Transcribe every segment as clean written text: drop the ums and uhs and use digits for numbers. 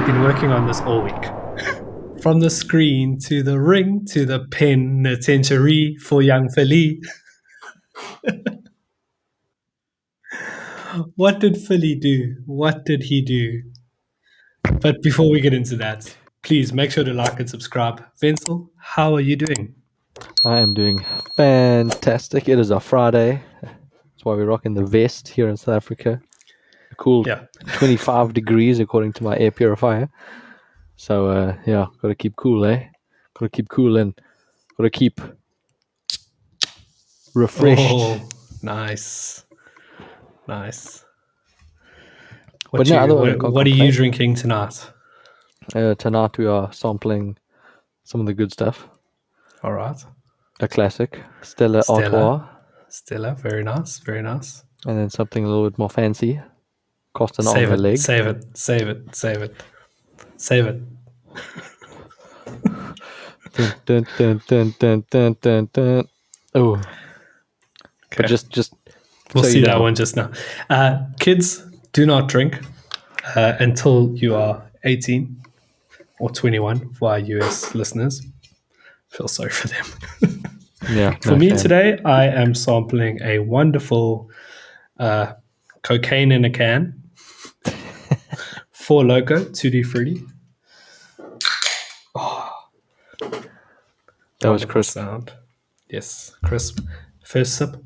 I've been working on this all week. From the screen to the ring to the penitentiary for young Philly. What did Philly do? What did he do? But before we get into that, please make sure to like and subscribe. Vincel, how are you doing? I am doing fantastic. It is a Friday. That's why we're rocking the vest here in South Africa. A cool 25 degrees according to my air purifier. So, gotta keep cool, eh? Gotta keep cool and gotta keep refreshed. Oh, nice. Nice. But no, otherwise I can't What are you complain. drinking tonight? Tonight we are sampling some of the good stuff. All right. A classic, Stella Artois. Stella, very nice, very nice. And then something a little bit more fancy. Cost an arm Save and a leg. Save it. Dun, dun, dun, dun, dun, dun, dun. Oh. Okay. But just we'll so see you that know. one just now. Kids, do not drink until you are 18 or 21 for our US listeners. Feel sorry for them. Yeah. For me today, I am sampling a wonderful cocaine in a can. 4 Loco, 2D Fruity. Oh, that was crisp. Sound. Yes, crisp. First sip.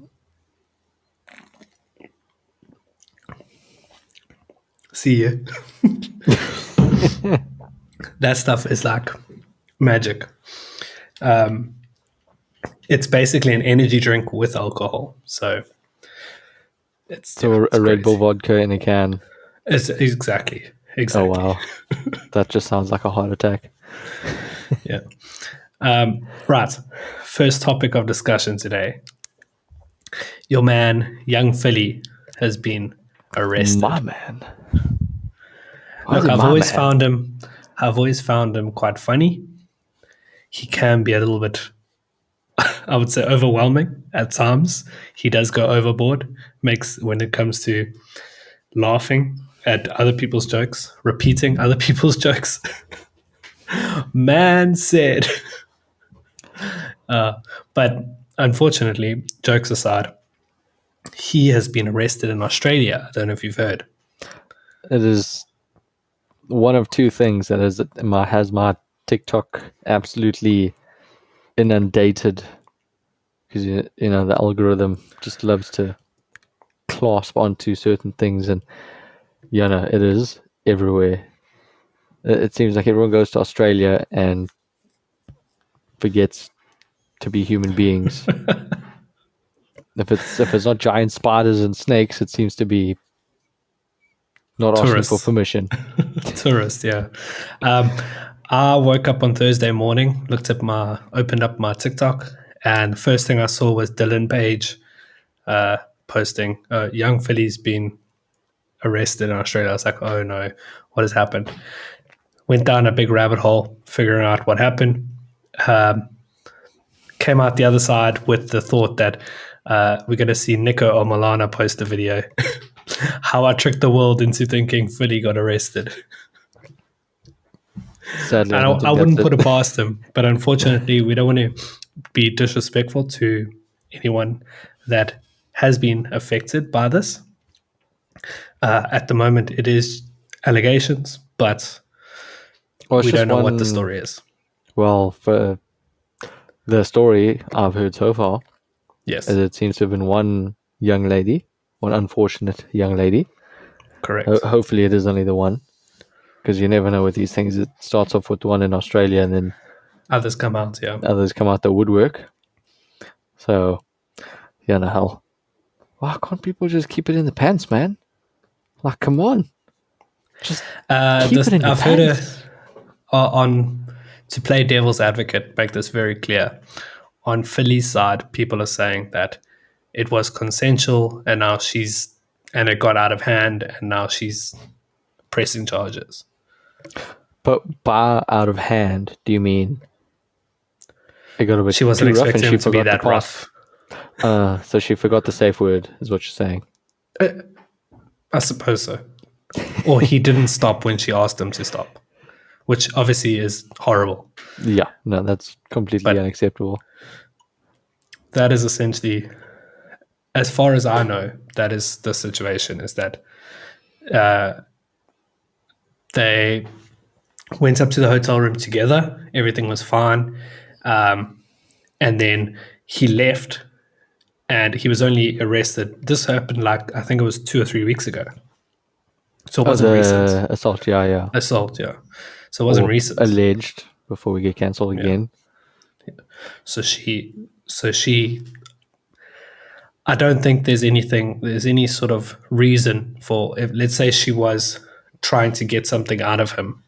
See you. That stuff is like magic. It's basically an energy drink with alcohol. So it's a Red Bull vodka in a can. It's exactly. Oh wow, that just sounds like a heart attack. Yeah. Right. First topic of discussion today. Your man, young Philly, has been arrested. My man. Look, I've always found him quite funny. He can be a little bit, I would say, overwhelming at times. He does go overboard. When it comes to laughing at other people's jokes, repeating other people's jokes. Man said. But unfortunately, jokes aside, he has been arrested in Australia. I don't know if you've heard. It is one of two things that has my TikTok absolutely inundated, because you know the algorithm just loves to clasp onto certain things, and it is everywhere. It seems like everyone goes to Australia and forgets to be human beings. If it's not giant spiders and snakes, it seems to be not asking for permission. Tourists, yeah. I woke up on Thursday morning, opened up my TikTok, and the first thing I saw was Dylan Page posting, young Philly's been arrested in Australia. I was like, oh no, what has happened? Went down a big rabbit hole, figuring out what happened. Came out the other side with the thought that we're going to see Nico or Milana post a video. How I tricked the world into thinking Philly got arrested. Sadly, I wouldn't put it past him, but unfortunately, we don't want to be disrespectful to anyone that has been affected by this. At the moment, it is allegations, but we don't know what the story is. Well, for the story I've heard so far, yes, it seems to have been one unfortunate young lady. Correct. Hopefully it is only the one, because you never know with these things. It starts off with one in Australia and then others come out, Others come out the woodwork. So, hell. Why can't people just keep it in the pants, man? Like, come on. Just keep it in your pants. To play devil's advocate, make this very clear. On Philly's side, people are saying that it was consensual and it got out of hand and now she's pressing charges. But by out of hand, do you mean it got a bit she wasn't too rough expecting and she him to be forgot that rough? So she forgot the safe word, is what you're saying. I suppose so. Or he didn't stop when she asked him to stop. which obviously is horrible. Yeah, no, that's completely But unacceptable. that is essentially, as far as I know, that is the situation. Is that they went up to the hotel room together. Everything was fine. And then he left and he was only arrested. This happened like, I think it was 2 or 3 weeks ago. So it Oh, wasn't recent. the assault, yeah. Assault, yeah. So it wasn't Or recent. alleged before we get cancelled again. So she, I don't think there's any sort of reason for, if, let's say she was trying to get something out of him,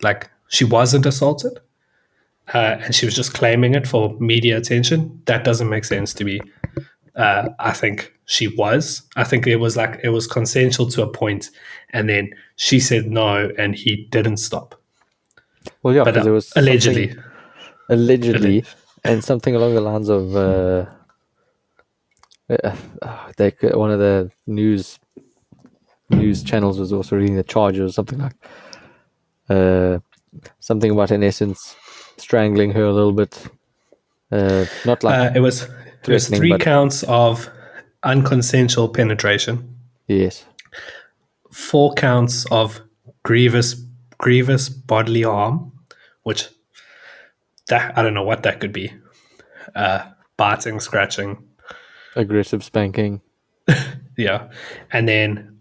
like she wasn't assaulted, and she was just claiming it for media attention. That doesn't make sense to me. I think she was. I think it was consensual to a point, and then she said no, and he didn't stop. Well, yeah, But because there was allegedly, allegedly, and something along the lines of one of the news channels was also reading the charges, something like something about, in essence, strangling her a little bit. Not like it was threatening, 3 but counts of unconsensual penetration, yes, 4 counts of grievous bodily harm, which that I don't know what that could be. Biting, scratching, aggressive spanking. yeah, and then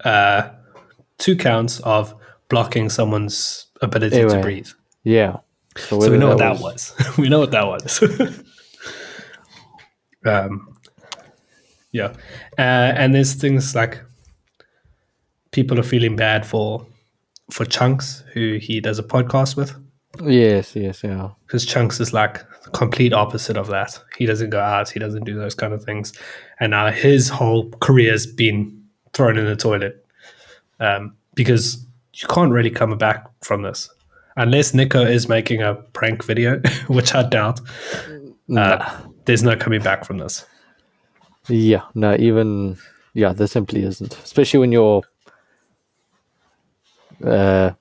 2 counts of blocking someone's ability to Anyway, breathe. yeah. So we whether know what that was. We know what that was. Yeah, and there's things like people are feeling bad for Chunks, who he does a podcast with, Yes, yeah. because Chunks is like the complete opposite of that. He doesn't go out, he doesn't do those kind of things, and now his whole career's been thrown in the toilet, because you can't really come back from this unless Nico is making a prank video, which I doubt. Nah. There's no coming back from this. Yeah, no, even there simply isn't. Especially when you're the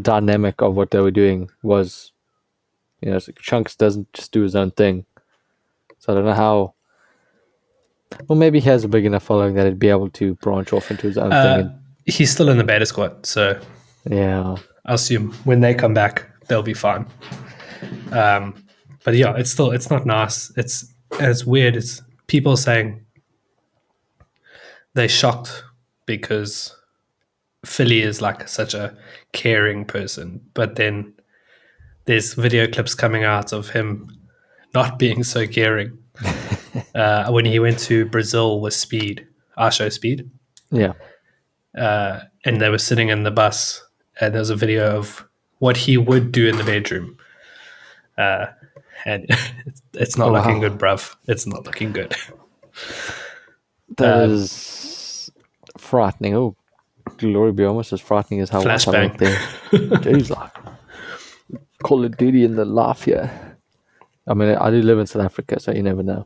dynamic of what they were doing was, Chunks doesn't just do his own thing. So I don't know how. Well, maybe he has a big enough following that he'd be able to branch off into his own thing. He's still in the beta squad, so Yeah, I assume when they come back, they'll be fine. But yeah, it's not nice. It's weird. It's people saying they're shocked because Philly is like such a caring person, but then there's video clips coming out of him not being so caring. When he went to Brazil with Speed, our show Speed, yeah. and they were sitting in the bus, and there's a video of what he would do in the bedroom. And it's not looking good, bruv. It's not looking good. That is frightening. Oh, glory be almost as frightening as how Flashbang. I there. Jeez, like Call of Duty in the laugh here. I mean, I do live in South Africa, so you never know.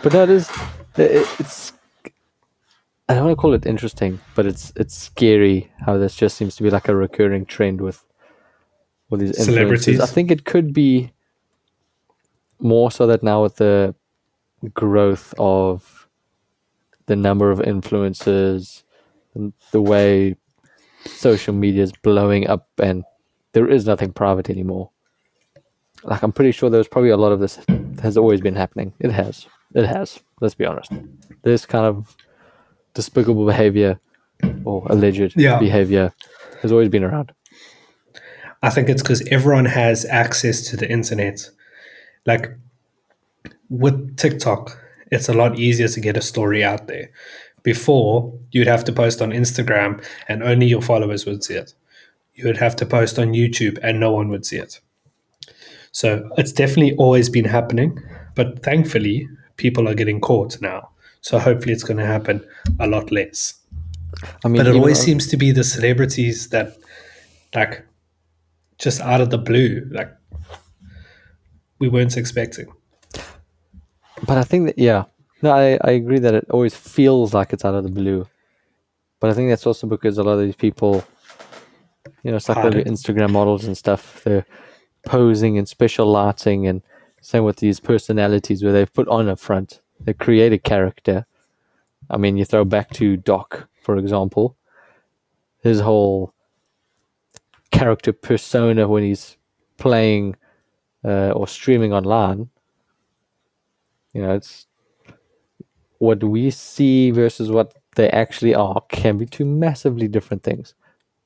But that is, it's. I don't want to call it interesting, but it's scary how this just seems to be like a recurring trend with these influencers. Celebrities. I think it could be more so that now with the growth of the number of influencers and the way social media is blowing up and there is nothing private anymore. Like, I'm pretty sure there's probably a lot of this has always been happening. It has. Let's be honest. This kind of despicable behavior or alleged behavior has always been around. I think it's because everyone has access to the internet. Like with TikTok, it's a lot easier to get a story out there. Before, you'd have to post on Instagram and only your followers would see it. You would have to post on YouTube and no one would see it. So it's definitely always been happening, but thankfully, people are getting caught now. So hopefully, it's going to happen a lot less. I mean, But it always seems to be the celebrities that, like, just out of the blue, like, we weren't expecting. But I think that, no, I agree that it always feels like it's out of the blue. But I think that's also because a lot of these people, it's like all your Pardon? Instagram models and stuff, they're posing in special lighting, and same with these personalities where they've put on a front, they create a character. I mean, you throw back to Doc, for example, his whole character persona when he's playing or streaming online. It's what we see versus what they actually are can be two massively different things.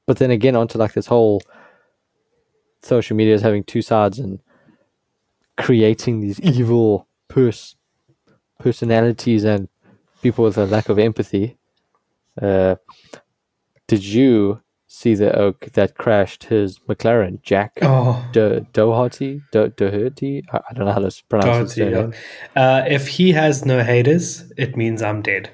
But then again, onto like this whole social media is having two sides and creating these evil personalities and people with a lack of empathy. Did you see the oak that crashed his McLaren, Jack Oh, Doherty? I don't know how to pronounce his Doherty. surname. If he has no haters, it means I'm dead.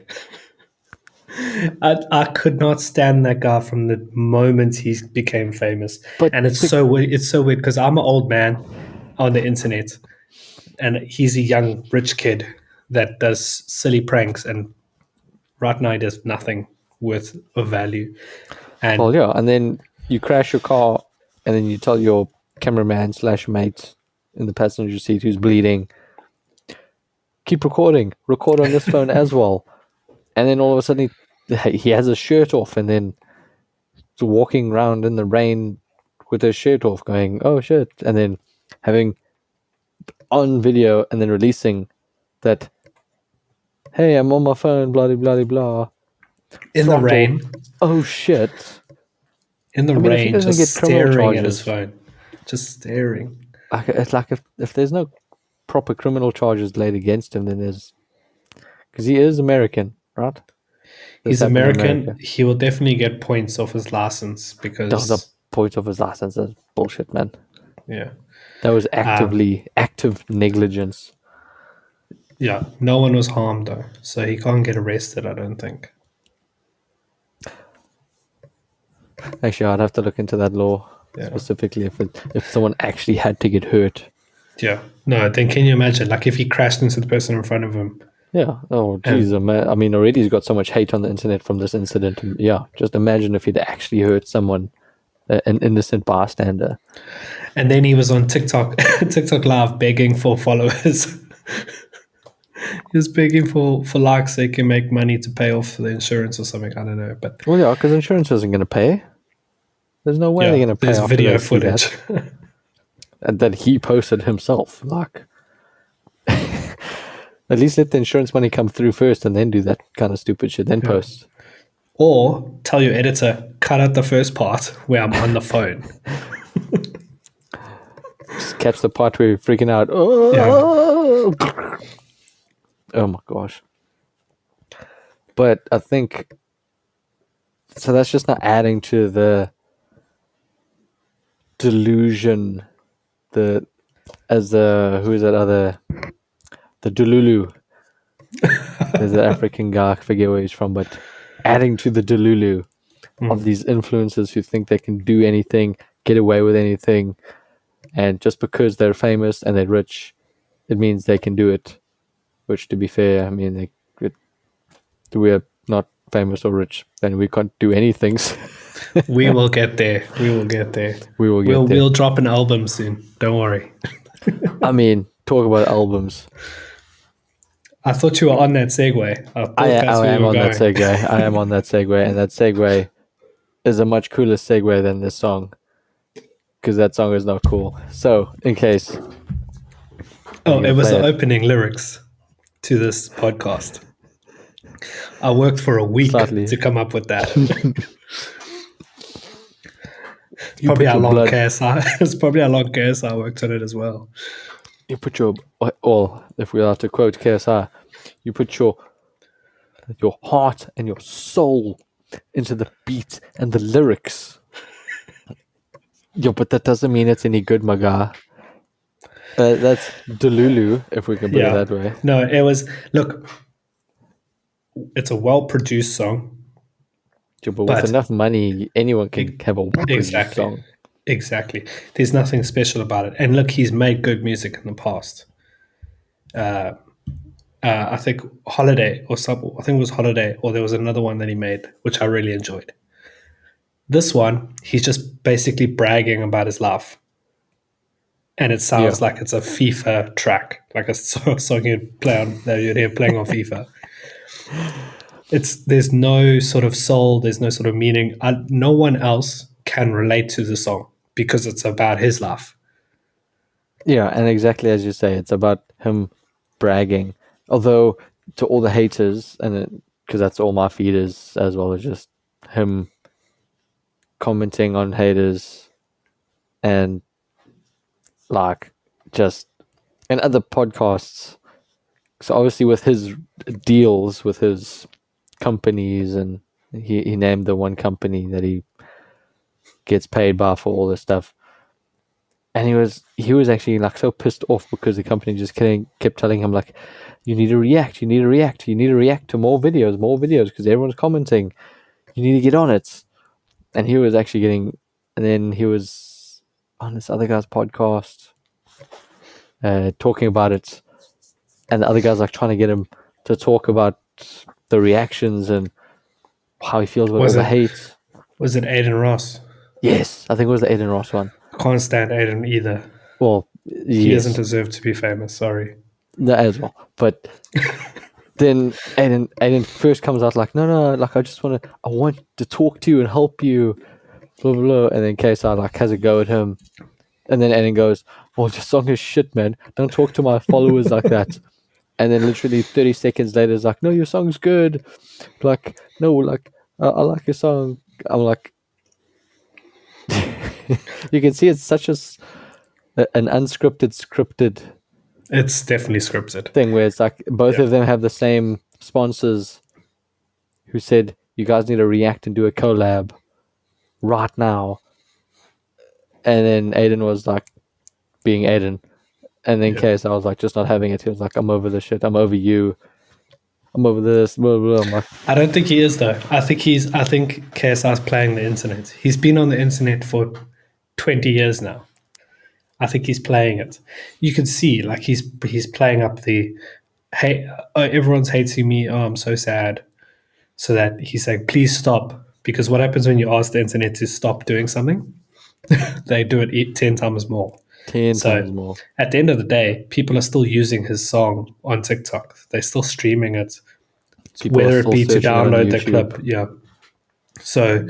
I could not stand that guy from the moment he became famous, But and it's so weird. It's so weird because I'm an old man on the internet, and he's a young rich kid that does silly pranks, and right now he does nothing worth of value. well, And yeah, and then you crash your car, and then you tell your cameraman slash mate in the passenger seat who's bleeding, keep recording, record on this phone as well. And then all of a sudden he has his shirt off, and then he's walking around in the rain with his shirt off, going, "Oh shit!" And then having on video, and then releasing that, "Hey, I'm on my phone, blah blah blah." in the Throttle. rain, Oh shit! in the I mean, if he rain, doesn't get just criminal staring at his charges, phone, just staring. it's like if there's no proper criminal charges laid against him, then there's because he is American, right? This He's happened in American. America. He will definitely get points off his license The because, point of his license is bullshit, man. yeah, That was um, active negligence. yeah, no one was harmed though, so he can't get arrested. I don't think. Actually, I'd have to look into that law Yeah, specifically if someone actually had to get hurt. yeah. No, then can you imagine? Like if he crashed into the person in front of him, Yeah. Oh, geez. and I mean, already he's got so much hate on the internet from this incident. Yeah. Just imagine if he'd actually hurt someone, an innocent bystander. then he was on TikTok, TikTok live begging for followers. He was begging for likes so he can make money to pay off the insurance or something. I don't know, but Well, yeah, because insurance isn't going to pay. There's no way they're yeah, going to pay there's after they video see footage. that. And that he posted himself. Like, at least let the insurance money come through first and then do that kind of stupid shit, then post. Or tell your editor, cut out the first part where I'm on the phone. Just catch the part where you're freaking out. Yeah. Oh my gosh. But I think so that's just not adding to the delusion, the as the who is that other the Delulu. There's an African guy, I forget where he's from, but adding to the Delulu of these influencers who think they can do anything, get away with anything, and just because they're famous and they're rich, it means they can do it. Which, to be fair, I mean, we're not famous or rich, then we can't do anything. We will get there. We will get there. We will get there. We'll drop an album soon. Don't worry. I mean, talk about albums. I thought you were on that segue. I thought I that's where you am were on that going. segue. I am on that segue, and that segue is a much cooler segue than this song, because that song is not cool. So, in case Oh, it was play the it. opening lyrics to this podcast. I worked for a week Slightly. to come up with that. You Probably put how your long blood. KSI. It's probably how long KSI worked on it as well. You put your well, if we have to quote KSI, you put your heart and your soul into the beat and the lyrics. Yo, but that doesn't mean it's any good, my guy. That's Delulu, if we can put it Yeah. that way. No, it was. Look, it's a well-produced song. Yeah, but with But enough money, anyone can have a well-produced exactly, song. exactly. There's nothing special about it. And look, he's made good music in the past. I think Holiday or something. I think it was Holiday, or there was another one that he made, which I really enjoyed. This one, he's just basically bragging about his life, and it Yeah. sounds like it's a FIFA track, like a song you'd play on that you'd hear playing on FIFA. There's no sort of soul, there's no sort of meaning. No one else can relate to the song because it's about his life. Yeah, and exactly as you say, it's about him bragging. Although to all the haters, and because that's all my feed is as well, as just him commenting on haters and like just and other podcasts. So obviously with his deals with his companies, and he named the one company that he gets paid by for all this stuff. And he was actually like so pissed off because the company just kept telling him like, you need to react, you need to react, you need to react to more videos because everyone's commenting. You need to get on it. And he was actually getting, and then he was on this other guy's podcast talking about it, and the other guy's like trying to get him to talk about the reactions and how he feels about all Was the it hate. was it Aiden Ross? Yes, I think it was the Aiden Ross one. I can't stand Aiden either. Well, He doesn't yes, deserve to be famous. Sorry. that as well. But then Aiden first comes out like, no, like I want to talk to you and help you, blah blah blah. And then KSI like has a go at him, and then Aiden goes, "Well, your song is shit, man. Don't talk to my followers like that." And then literally 30 seconds later, it's like, "No, your song's good. Like, no, like I like your song." I'm like, you can see it's such an unscripted, scripted It's definitely scripted. thing where it's like both Yeah. of them have the same sponsors who said you guys need to react and do a collab right now. And then Aiden was like being Aiden. And then Yeah. KSI was like just not having it. He was like, I'm over this shit. I'm over you. I'm over this. Blah, blah, blah. I'm like, I don't think he is though. I think KSI's playing the internet. He's been on the internet for 20 years now. I think he's playing it. You can see like he's playing up the hey, everyone's hating me. Oh, I'm so sad. So that he's saying, please stop. Because what happens when you ask the internet to stop doing something? They do it 10 times more. 10 So times more. at the end of the day, people are still using his song on TikTok. They're still streaming it, People are whether it still be to searching it on download the YouTube. clip. Yeah. So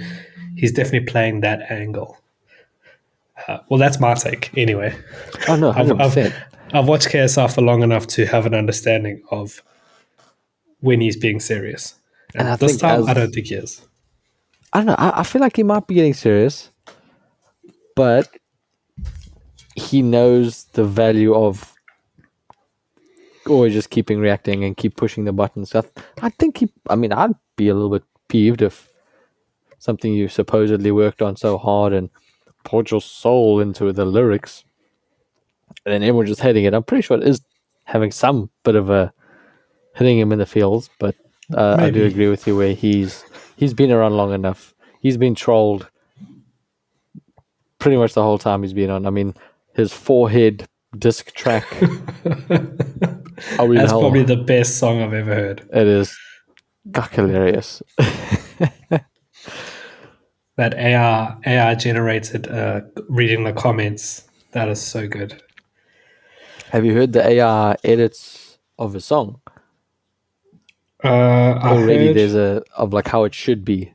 he's definitely playing that angle. Well, that's my take anyway. Oh, no, I've, I've, 100%. I've watched KSR for long enough to have an understanding of when he's being serious. And I And this think time, I don't think he is. I don't know, I feel like he might be getting serious, but he knows the value of always just keeping reacting and keep pushing the buttons. I think I'd be a little bit peeved if something you supposedly worked on so hard and poured your soul into the lyrics, and then everyone just hating it. I'm pretty sure it is having some bit of a hitting him in the feels, but I do Maybe. agree with you where he's been around long enough. He's been trolled pretty much the whole time he's been on. I mean, his forehead disc track. I mean, That's probably hell, the best song I've ever heard. it is hilarious. That AI generated reading the comments. That is so good. Have you heard the AI edits of a song? I Already heard. there's a of like how it should be.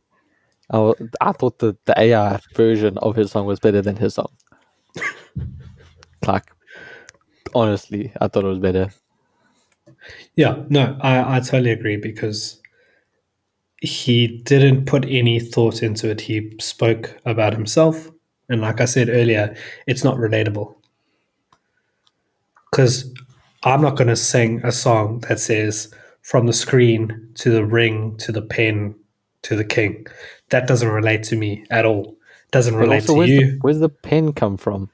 I thought the AI version of his song was better than his song. Like, honestly, I thought it was better. Yeah, no, I totally agree because he didn't put any thought into it. He spoke about himself. And like I said earlier, it's not relatable. Because I'm not going to sing a song that says from the screen to the ring to the pen to the king. That doesn't relate to me at all. Doesn't But relate also, to you. where's the pen come from?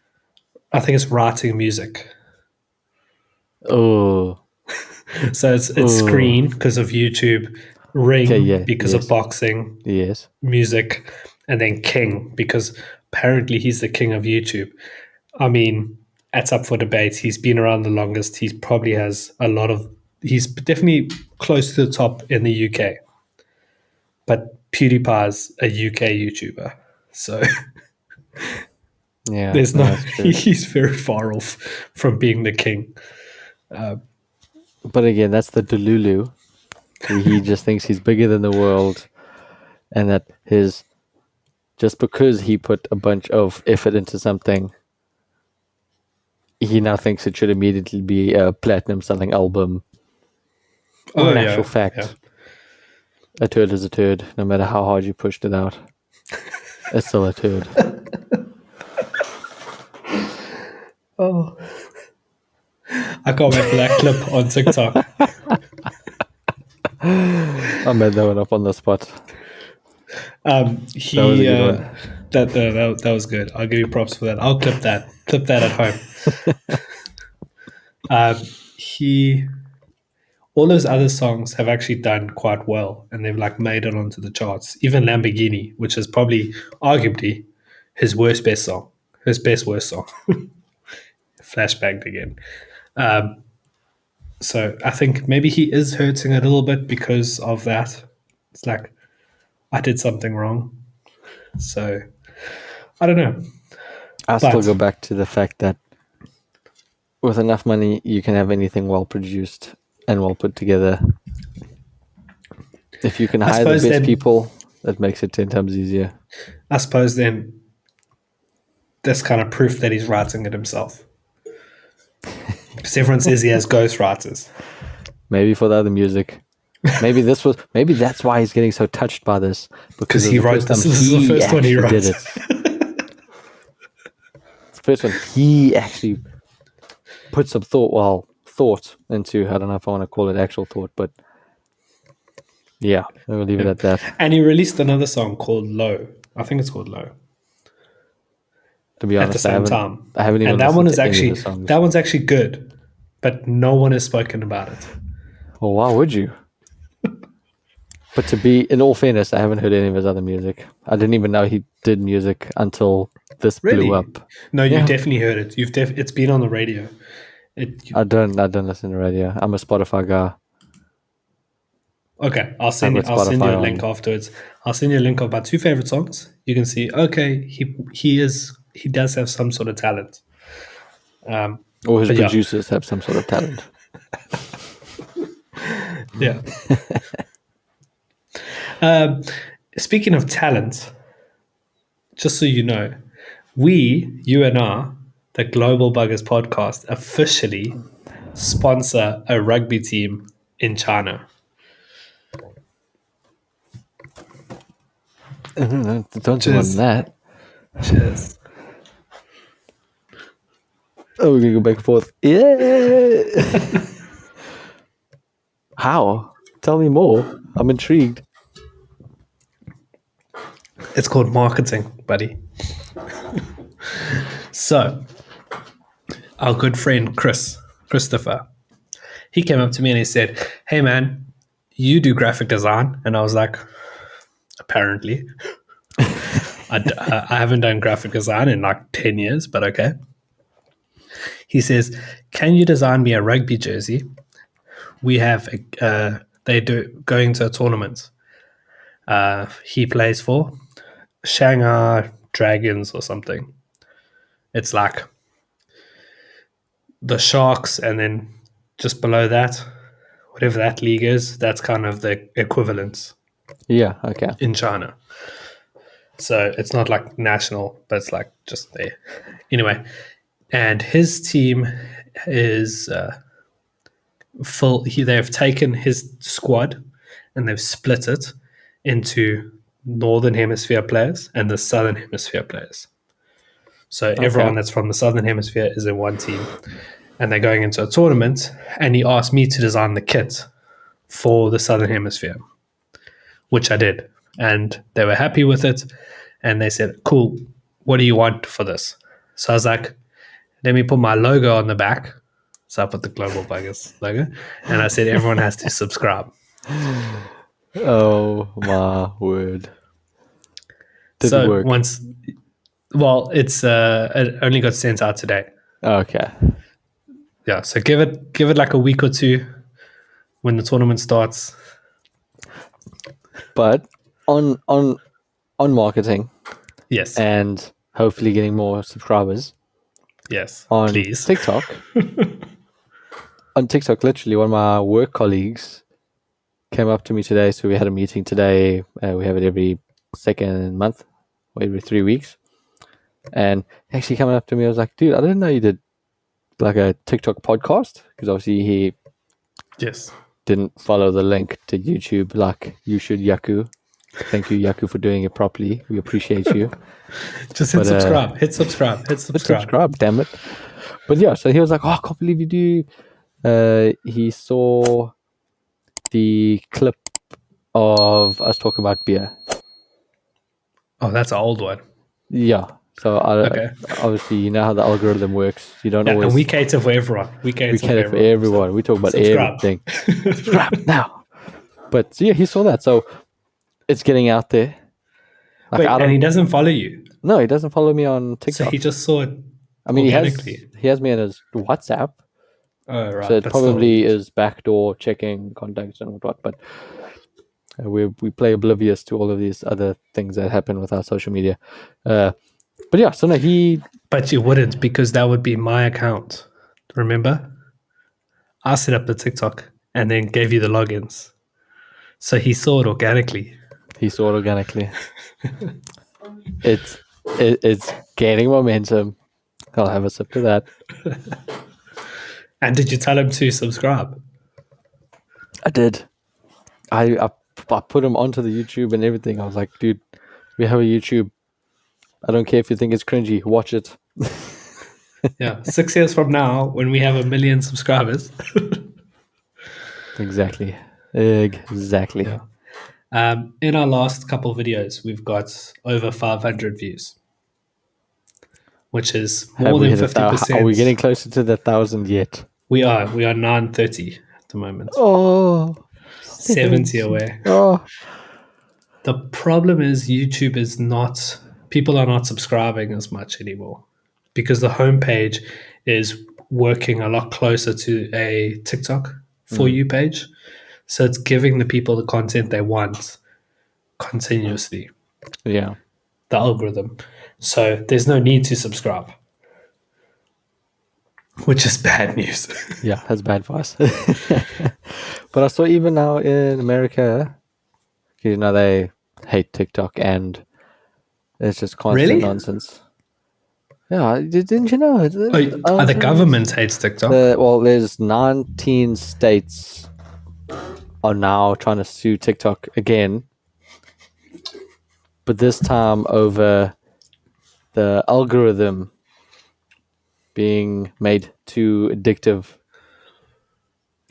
I think it's writing music. Oh, So it's oh. screen because of YouTube, Okay, ring yeah, because of yes, boxing, yes. music, and then king because apparently he's the king of YouTube. I mean, that's up for debate. He's been around the longest. He probably has a lot of he's definitely close to the top in the UK. But PewDiePie's a UK YouTuber, so Yeah, there's no, no. that's true. He's very far off from being the king. But again, that's the Delulu. He just thinks he's bigger than the world, and that just because he put a bunch of effort into something, he now thinks it should immediately be a platinum selling album. When Oh in actual yeah, yeah. fact, a turd is a turd, no matter how hard you pushed it out. It's still a turd. Oh, I can't wait for that clip on TikTok. I made that one up on the spot. He That was a good one. that was good. I'll give you props for that. I'll clip that. Clip that at home. He all those other songs have actually done quite well, and they've like made it onto the charts. Even Lamborghini, which is probably arguably his best song, his best worst song. Flashbacked again. So I think maybe he is hurting a little bit because of that. It's like I did something wrong. So I don't know. I still But go back to the fact that with enough money, you can have anything well produced and well put together. If you can hire the suppose best then- people, that makes it 10 times easier. I suppose then that's kind of proof that he's writing it himself. Because everyone says he has ghostwriters. Maybe for the other music. Maybe that's why he's getting so touched by this. Because it he was the wrote first time this. This is the first one he actually wrote. did it. It's the first one he actually put some thought into. I don't know if I want to call it actual thought, but yeah, we'll leave it at that. And he released another song called Low. I think it's called Low. To be At the honest, same time. I haven't even And that listened one is to any actually of the songs. that one's actually good. But no one has spoken about it. Well, why would you? But in all fairness, I haven't heard any of his other music. I didn't even know he did music until this blew up. No, you Yeah. definitely heard it. It's been on the radio. I don't listen to radio. I'm a Spotify guy. Okay, I'll send you Spotify a link afterwards. I'll send you a link of my two favorite songs. You can see, okay, he does have some sort of talent. Or his But yeah. producers have some sort of talent. Yeah. Speaking of talent, just so you know, you and I, the Global Buggers podcast, officially sponsor a rugby team in China. Don't you want that? Cheers. Oh, we're gonna go back and forth. Yeah. How? Tell me more. I'm intrigued. It's called marketing, buddy. So, our good friend Christopher, he came up to me and he said, "Hey man, you do graphic design?" And I was like, "Apparently." I haven't done graphic design in like 10 years, but okay. He says, "Can you design me a rugby jersey? We have going to a tournament. He plays for Shanghai Dragons or something. It's like the Sharks, and then just below that, whatever that league is, that's kind of the equivalent Yeah, okay. in China. So it's not like national, but it's like just there. Anyway, and his team is full. They've taken his squad and they've split it into Northern Hemisphere players and the Southern Hemisphere players. So everyone that's from the Southern Hemisphere is in one team, and they're going into a tournament. And he asked me to design the kit for the Southern Hemisphere, which I did, and they were happy with it. And they said, "Cool, what do you want for this?" So I was like, "Let me put my logo on the back." So I put the Global Buggers logo, and I said, "Everyone has to subscribe." Oh my word! Did it work? It only got sent out today. Okay. Yeah, so give it like a week or two. when the tournament starts. But on marketing Yes. and hopefully getting more subscribers Yes. on Please. TikTok. On TikTok, literally, one of my work colleagues came up to me today. So we had a meeting today. We have it every second month or every 3 weeks. And he actually coming up to me, I was like, dude, I didn't know you did like a TikTok podcast. Because obviously he Yes. didn't follow the link to YouTube like you should, Yaku. Thank you, Yaku, for doing it properly. We appreciate you. Just hit But, subscribe. Hit subscribe. Hit Hit subscribe. subscribe, damn it. But yeah, so he was like, oh, I can't believe you do. He saw the clip of us talking about beer. Oh, that's an old one. Yeah. So Okay. obviously, you know how the algorithm works. You don't Yeah, always. and we cater for everyone. We cater for cater for everyone. everyone. So We talk about subscribe. everything. Subscribe now. But so yeah, he saw that. So it's getting out there. Like, Wait, I and he don't. doesn't follow you. No, he doesn't follow me on So TikTok. he just saw it I mean, organically. he has me on his WhatsApp. Oh, right. So it That's still probably weird. is backdoor checking contacts and whatnot. But we play oblivious to all of these other things that happen with our social media. But yeah, so no, he. But you wouldn't, because that would be my account. Remember? I set up the TikTok and then gave you the logins. So he saw it organically. He saw it organically. it's gaining momentum. I'll have a sip to that. And did you tell him to subscribe? I did. I put him onto the YouTube and everything. I was like, dude, we have a YouTube. I don't care if you think it's cringy. Watch it. Yeah. 6 years from now, when we have 1 million subscribers. Exactly. Yeah. In our last couple videos, we've got over 500 views, which is Have more we than hit 50%. Are we getting closer to the 1,000 yet? We are 930 at the moment. Oh, 70 away. Oh, The problem is people are not subscribing as much anymore because the homepage is working a lot closer to a TikTok for you page. So it's giving the people the content they want continuously, yeah. the algorithm. So there's no need to subscribe, which is bad news. Yeah, that's bad for us. But I saw even now in America, you know, they hate TikTok and it's just constant Really? nonsense. Yeah, didn't you know? The government hates TikTok. Well, there's 19 states are now trying to sue TikTok again, but this time over the algorithm being made too addictive.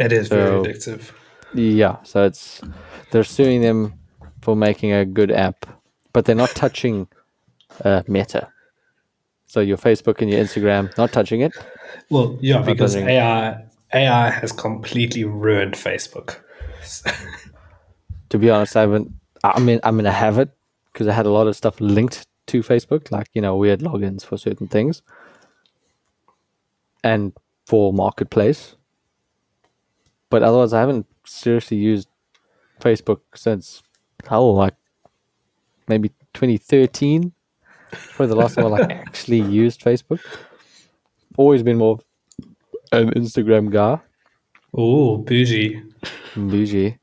It is very addictive. Yeah, so they're suing them for making a good app, but they're not touching Meta. So your Facebook and your Instagram, not touching it. Well, yeah, because touching. AI has completely ruined Facebook. To be honest, I haven't. I'm gonna have it because I had a lot of stuff linked to Facebook, like weird logins for certain things, and for Marketplace. But otherwise, I haven't seriously used Facebook since like maybe 2013. Probably the last time I actually used Facebook. Always been more an Instagram guy. Oh, bougie. Bougie.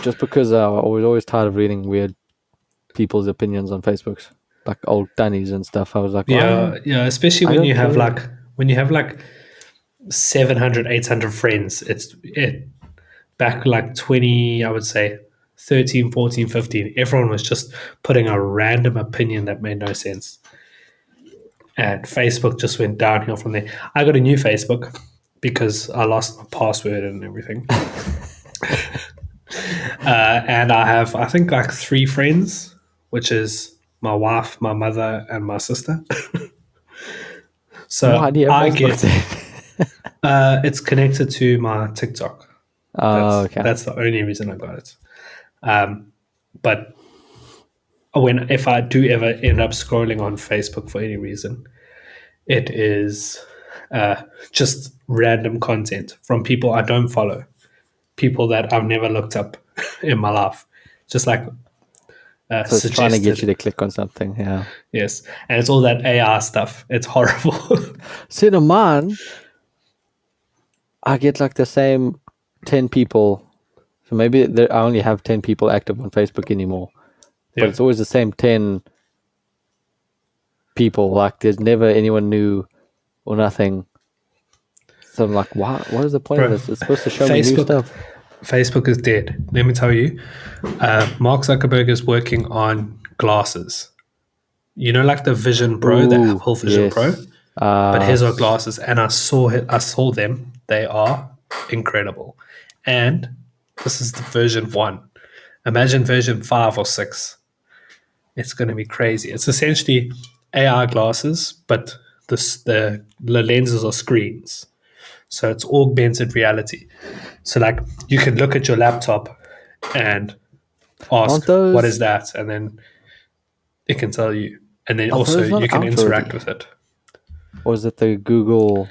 Just because I was always tired of reading weird people's opinions on Facebook, like old Dannies and stuff. I was like, Yeah, yeah. Especially when don't you have care. 700, 800 friends. Back like 20, I would say 13, 14, 15. Everyone was just putting a random opinion that made no sense. And Facebook just went downhill from there. I got a new Facebook because I lost my password and everything. And I have, I think, like 3 friends, which is my wife, my mother, and my sister. So Why do you have I Facebook get it's connected to my TikTok. okay. That's the only reason I got it. But if I do ever end up scrolling on Facebook for any reason, it is just random content from people I don't follow. people that I've never looked up in my life. Just like So it's trying to get you suggested. to click on something. Yeah. Yes. And it's all that AR stuff. It's horrible. See, the man, I get like the same 10 people. So maybe I only have 10 people active on Facebook anymore. But Yeah. it's always the same 10 people. Like there's never anyone new or nothing. So I'm like, what is the point of Bro, this? It's supposed to show me new stuff. Facebook is dead. Let me tell you. Mark Zuckerberg is working on glasses. You know, like the Vision Pro, the Ooh, Apple Vision Pro, yes. but his are glasses, and I saw them. They are incredible, and this is the version 1. Imagine version 5 or 6. It's going to be crazy. It's essentially AR glasses, but the lenses are screens, so it's augmented reality. So like you can look at your laptop and Aren't ask, "What is those that?" and then it can tell you, and then are also those not you can out interact already? with it. Or is it the Google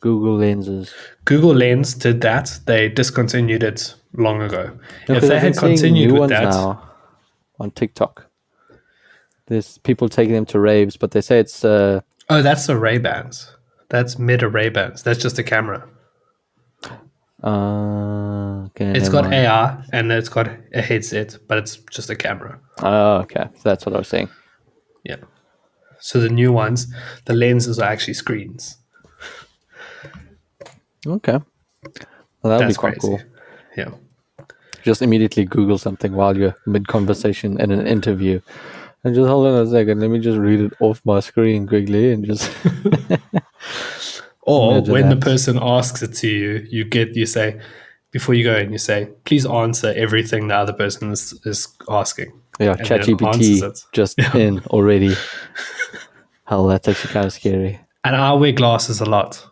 lenses? Google Lens did that. They discontinued it long ago. No, If because they I've been had seeing continued new with ones that, now on TikTok. There's people taking them to raves, but they say it's oh, that's the Ray Bans. That's Meta Ray Bans. That's just a camera. okay, It's never got mind. AR and it's got a headset, but it's just a camera. Oh, okay. So that's what I was saying. Yeah. So the new ones, the lenses are actually screens. Okay. Well, that would be That's quite crazy. cool. Yeah. Just immediately Google something while you're mid conversation in an interview. And just hold on a second, let me just read it off my screen quickly and just Or imagine when the that. person asks it to you, you say, before you go in, you say, please answer everything the other person is asking. Yeah, And then it answers ChatGPT it. just Yeah. in already. Hell, that's actually kind of scary. And I wear glasses a lot.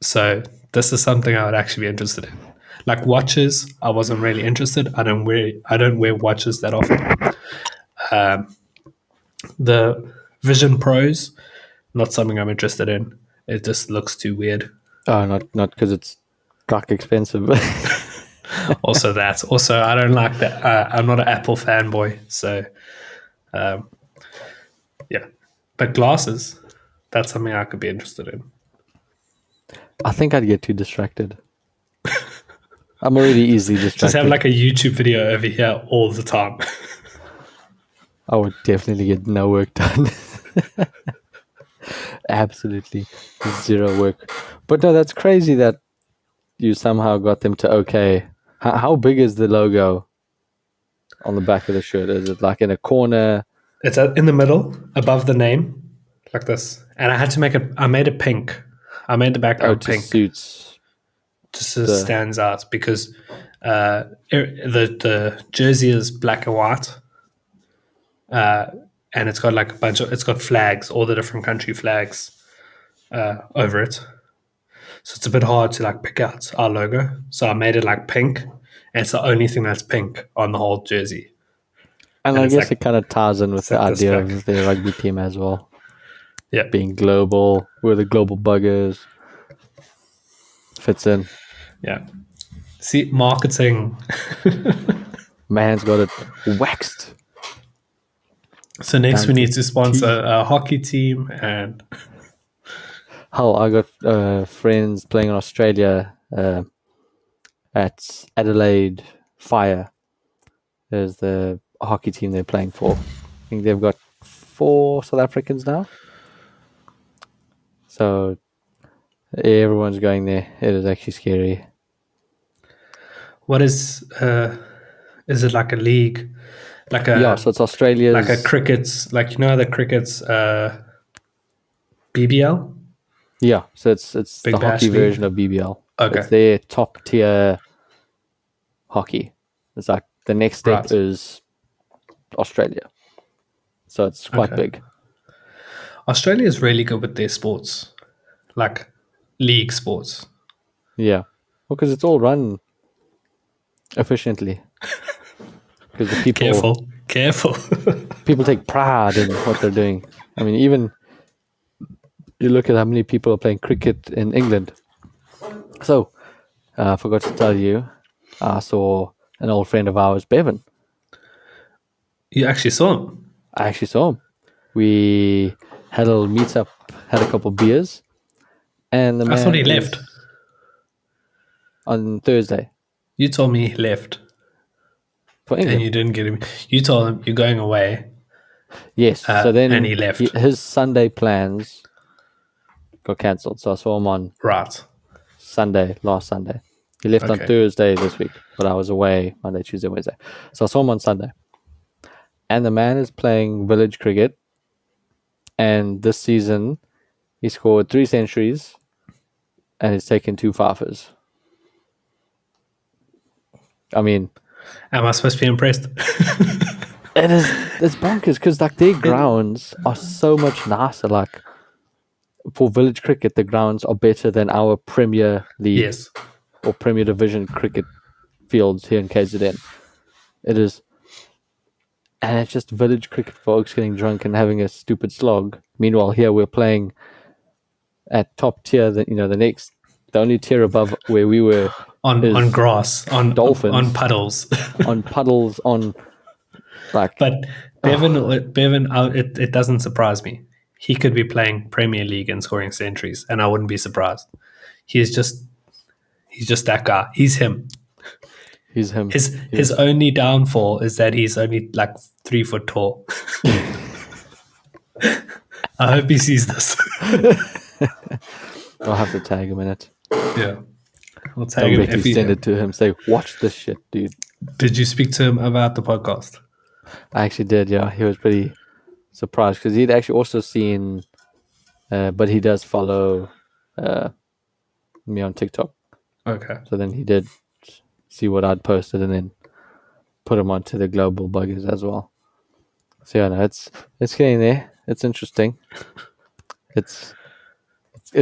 So this is something I would actually be interested in. Like watches, I wasn't really interested. I don't wear watches that often. The Vision Pros, not something I'm interested in. It just looks too weird. Oh, not because it's cock expensive. Also, that. Also, I don't like that. I'm not an Apple fanboy, so yeah. But glasses, that's something I could be interested in. I think I'd get too distracted. I'm already easily Just have distracted. like a YouTube video over here all the time. I would definitely get no work done. Absolutely zero work. But no, that's crazy that you somehow got them to okay. How big is the logo on the back of the shirt? Is it like in a corner? It's in the middle, above the name, like this. And I had to make it. I made it pink. I made the Oh, background to pink, suits just so it the. stands out because the jersey is black and white, and it's got like it's got flags, all the different country flags over it. So it's a bit hard to like pick out our logo. So I made it like pink, and it's the only thing that's pink on the whole jersey. And And I it's guess it like kind of ties in with it's the like this idea black. of the rugby team as well. Yeah, Being global, we're the global buggers. Fits in. yeah. See, marketing. Man's got it waxed. So next Down we to need the to sponsor T. a hockey team and Hell, I got friends playing in Australia at Adelaide Fire. There's the hockey team they're playing for. I think they've got 4 South Africans now. So everyone's going there. It is actually scary. what is it like a league? Like Yeah, a so it's Australia's. cricket's like the cricket's BBL, Yeah, so it's the Big hockey Bash League. version of BBL. It's Okay, their top tier hockey. It's like the next step right. is Australia. So it's quite Okay. big. Australia is really good with their sports, like league sports. Yeah. Well, because it's all run efficiently. Because the Careful, careful. people take pride in what they're doing. I mean, even you look at how many people are playing cricket in England. So, I forgot to tell you, I saw an old friend of ours, Bevan. You actually saw him? I actually saw him. We had a little meet up, had a couple beers, and the I thought man he is left. on Thursday You told me he left, for and England. you didn't get him. You told him you're going away, Yes. So and then he left. his Sunday plans got cancelled. So I saw him on Right. last Sunday. He left on Okay. Thursday this week, but I was away Monday, Tuesday, Wednesday. So I saw him on Sunday. And the man is playing village cricket. And this season, he scored 3 centuries and he's taken 2 fifers. I mean, Am I supposed to be impressed? it's bonkers because like their grounds are so much nicer. Like for village cricket, the grounds are better than our Premier League Yes. or Premier Division cricket fields here in KZN. It is, and it's just village cricket folks getting drunk and having a stupid slog. Meanwhile, here we're playing at top tier. The only tier above where we were On is grass, on Dolphins. puddles. on puddles, on like. But Bevan, it doesn't surprise me. He could be playing Premier League and scoring centuries, and I wouldn't be surprised. He's just that guy. He's him. He's him. His only downfall is that he's only like 3 foot tall. I hope he sees this. I'll have to tag him in it. Yeah, I'll Tell tag him if Becky, send it to him. Say, watch this shit, dude. Did you speak to him about the podcast? I actually did. Yeah, he was pretty surprised because he'd actually also seen, but he does follow me on TikTok. Okay. So then he did see what I'd posted and then put him onto the global buggers as well. So yeah, no, it's getting there. It's interesting. It's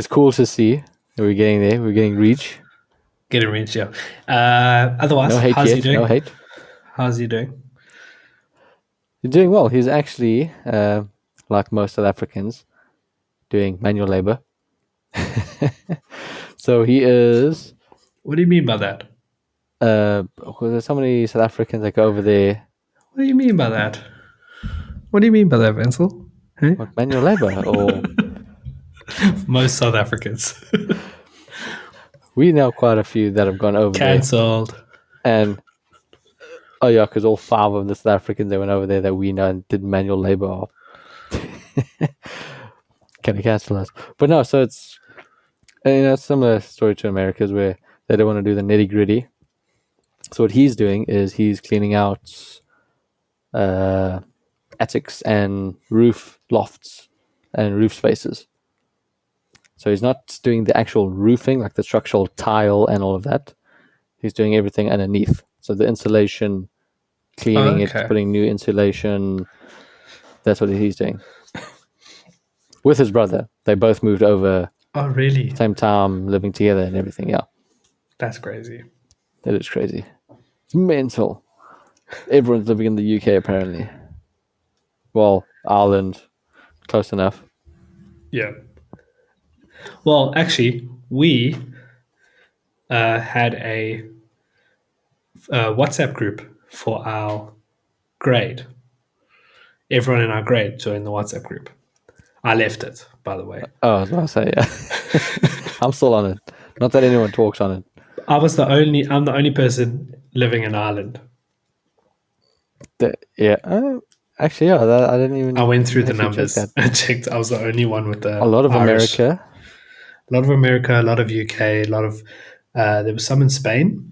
cool to see that we're getting there. We're getting reach. Getting rich, yeah. Otherwise, No hate how's yet. he doing? No hate. How's he doing? He's doing well. He's actually, like most South Africans, doing manual labor. So he is. What do you mean by that? There's so many South Africans that go over there. What do you mean by that? What do you mean by that, Vincel? Huh? What, manual labor? Or Most South Africans. we know quite a few that have gone over Cancelled. there. And oh yeah, because all 5 of the South Africans that went over there that we know and did manual labor. Can they cancel us? But no, so it's a similar story to America's where they don't want to do the nitty gritty. So what he's doing is he's cleaning out attics and roof lofts and roof spaces. So he's not doing the actual roofing, like the structural tile and all of that. He's doing everything underneath. So the insulation, cleaning it, putting new insulation. That's what he's doing. With his brother. They both moved over. Oh, really? Same time, living together and everything. Yeah. That's crazy. That is crazy. It's mental. Everyone's living in the UK apparently. Well, Ireland, close enough. Yeah. Well, actually, we had a WhatsApp group for our grade. Everyone in our grade joined the WhatsApp group. I left it, by the way. Oh, I was about to say, yeah. I'm still on it. Not that anyone talks on it. I'm the only person living in Ireland. Yeah. Actually, yeah. I didn't even. I went through the numbers and checked. I was the only one with the a lot of Irish. America. A lot of America, a lot of UK, a lot of. There was some in Spain.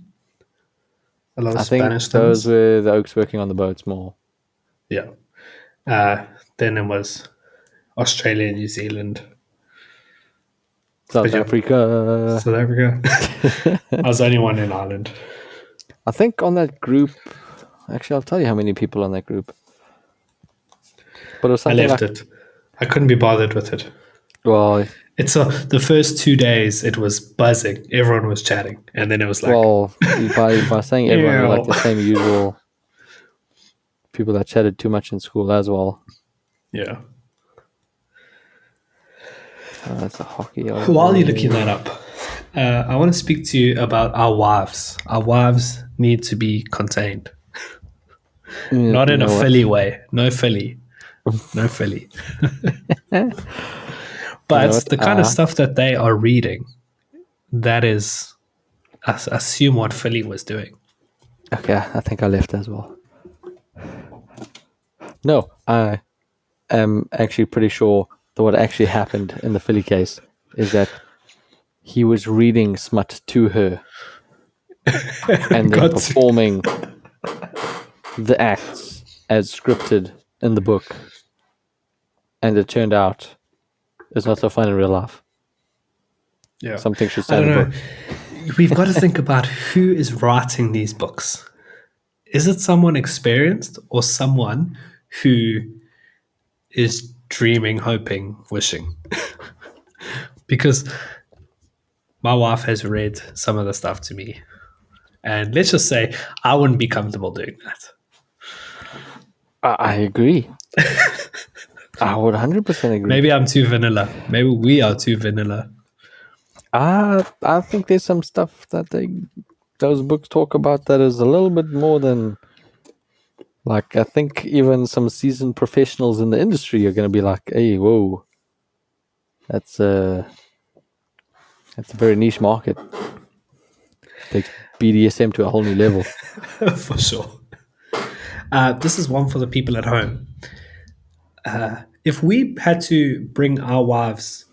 A lot of Spanish. Those were the oaks working on the boats more. Yeah. Then it was Australia, New Zealand, South Africa. South Africa. I was the only one in Ireland. I think on that group, actually, I'll tell you how many people on that group. But it was something I left it. I couldn't be bothered with it. Well, it's the first 2 days it was buzzing. Everyone was chatting, and then it was like. Well, by saying everyone was like the same usual people that chatted too much in school as well. Yeah. That's a hockey. While you're looking that up, I want to speak to you about our wives. Our wives need to be contained, not You in a know Philly what? way. No Philly, no Philly. You know But what? the kind of stuff that they are reading, that is, assume what Philly was doing. Okay, I think I left as well. No, I am actually pretty sure that what actually happened in the Philly case is that he was reading smut to her and then Got to. performing the acts as scripted in the book, and it turned out it's not so fun in real life. Yeah, Something should I stay in don't the know. book. We've got to think about who is writing these books. Is it someone experienced or someone who is dreaming, hoping, wishing? Because my wife has read some of the stuff to me, and let's just say I wouldn't be comfortable doing that. I agree. I would 100% agree. Maybe I'm too vanilla. Maybe we are too vanilla. I think there's some stuff that those books talk about that is a little bit more than, like, I think even some seasoned professionals in the industry are going to be like, hey, whoa, that's a very niche market. Takes BDSM to a whole new level. For sure. This is one for the people at home. If we had to bring our wives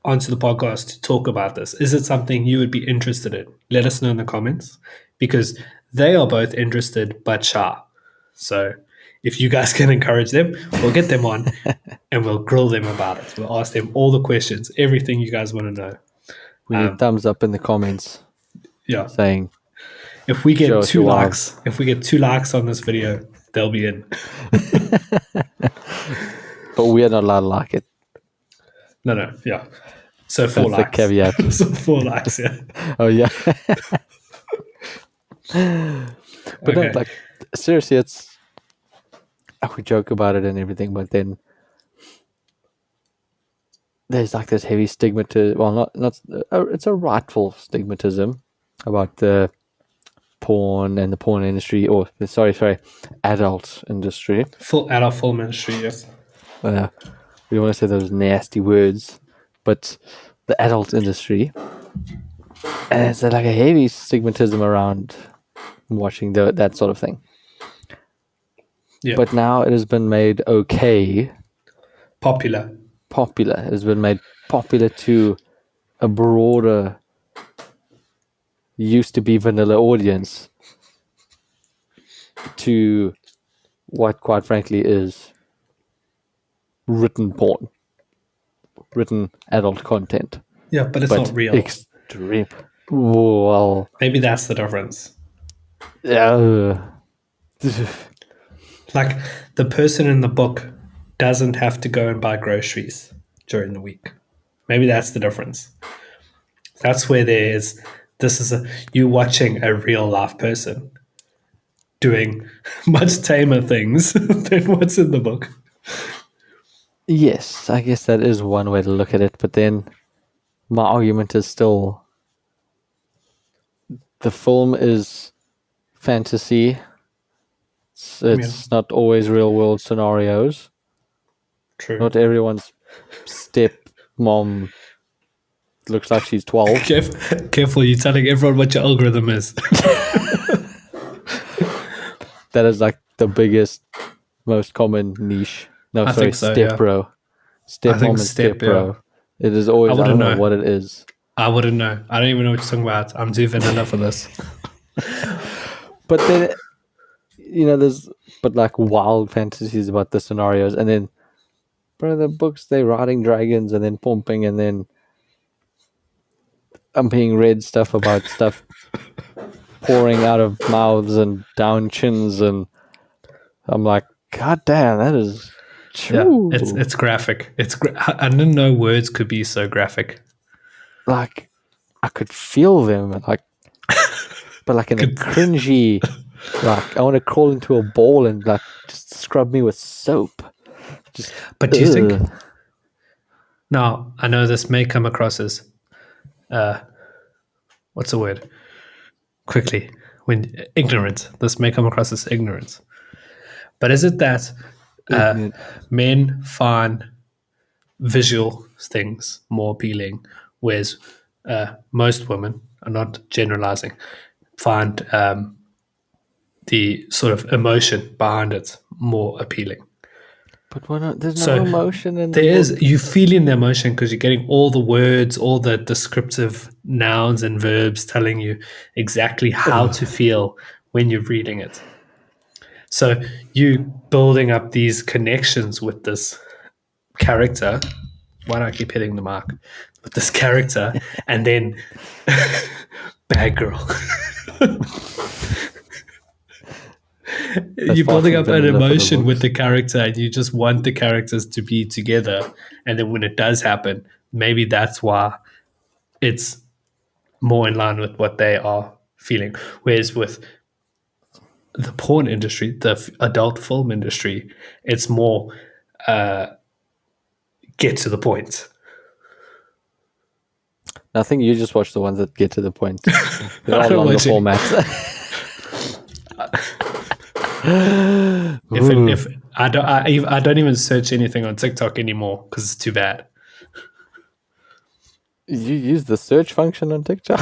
onto the podcast to talk about this, is it something you would be interested in? Let us know in the comments, because they are both interested but shy. So if you guys can encourage them, we'll get them on and we'll grill them about it. We'll ask them all the questions, everything you guys want to know. We need thumbs up in the comments Yeah. saying, If we show get us your wives. if we get 2 likes on this video, they'll be in. But we are not allowed to like it. No, yeah. So 4 That's the likes. caveat. So 4 likes, yeah. Oh, yeah. But Okay. no, like, seriously, it's, we joke about it and everything, but then there's like this heavy stigma to, well, not it's a rightful stigmatism about the porn and the porn industry, or sorry, adult industry. Full adult full ministry, yes. We don't want to say those nasty words, but the adult industry, and it's like a heavy stigmatism around watching that sort of thing. Yeah. But now it has been made okay, Popular. popular. It has been made popular to a broader, used to be vanilla audience, to what quite frankly is written porn, written adult content, Yeah, but it's but not real. extreme. Well, Maybe that's the difference. uh, Like the person in the book doesn't have to go and buy groceries during the week. Maybe that's the difference. That's where there's you watching a real life person doing much tamer things than what's in the book. yes, I guess that is one way to look at it. But then my argument is still the film is fantasy. It's not always real world scenarios. True. Not everyone's step mom looks like she's 12. Careful, you're telling everyone what your algorithm is. That is like the biggest, most common niche. No, I sorry, think so, step yeah. bro. I think Stepmom and step, stepbro. yeah. It is always, I wouldn't don't know know. what it is. I wouldn't know. I don't even know what you're talking about. I'm too vanilla for this. But then, there's, but like wild fantasies about the scenarios. And then, bro, the books, they're riding dragons and then pumping, and then I'm being read stuff about stuff pouring out of mouths and down chins. And I'm like, God damn, that is true. Yeah, it's graphic. I didn't know words could be so graphic. Like, I could feel them, like, but like in a cringy, like I want to crawl into a ball and like just scrub me with soap. Just, But do you think? Now I know this may come across as what's the word? Quickly, when ignorant. This may come across as ignorance. But is it that Ignorant. men find visual things more appealing, whereas most women, I'm not generalizing, find the sort of emotion behind it more appealing? But there's no So emotion in the there book. is, you feeling the emotion because you're getting all the words, all the descriptive nouns and verbs telling you exactly how to feel when you're reading it. So you building up these connections with this character. Why do I keep hitting the mark? With this character, and then bad girl. That's You're far building too up an vanilla for the emotion with books. the character, and you just want the characters to be together. And then when it does happen, maybe that's why it's more in line with what they are feeling. Whereas with the porn industry, the adult film industry, it's more get to the point. I think you just watch the ones that get to the point. There I are don't longer watch any. formats. If I don't even search anything on TikTok anymore because it's too bad. You use the search function on TikTok?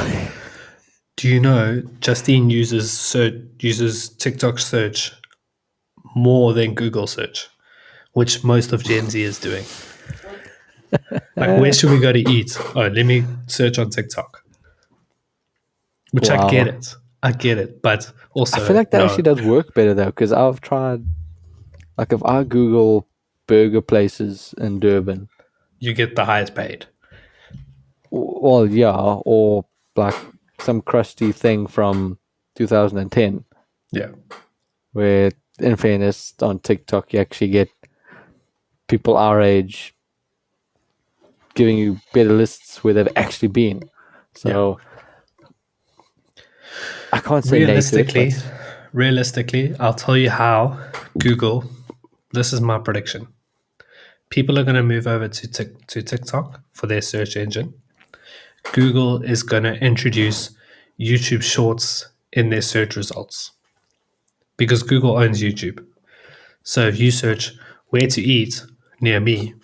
Do you know Justine uses TikTok search more than Google search, which most of Gen Z is doing. Like, where should we go to eat? Oh, let me search on TikTok. Which Wow. I get it, but I feel also like that actually no, does work better though, because I've tried, like, if I Google burger places in Durban, you get the highest paid. well, yeah, or like some crusty thing from 2010, Yeah, where, in fairness, on TikTok, you actually get people our age giving you better lists where they've actually been. yeah. So I can't say nay to it, Realistically, but realistically, I'll tell you how Google. This is my prediction. People are going to move over to TikTok for their search engine. Google is going to introduce YouTube Shorts in their search results because Google owns YouTube. So if you search where to eat near me,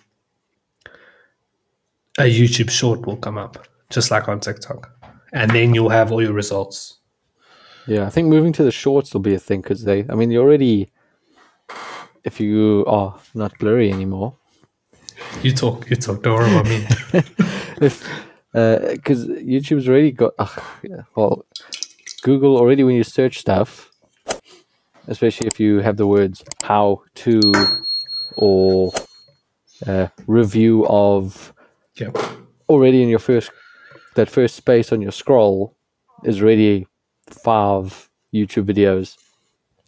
a YouTube short will come up, just like on TikTok. And then you'll have all your results. yeah, I think moving to the shorts will be a thing because I mean, you already, if you are not blurry anymore, You talk, don't worry about me. if because YouTube's already got, yeah, well, Google already when you search stuff, especially if you have the words how to or review of Yeah. already in your first space on your scroll is already 5 YouTube videos,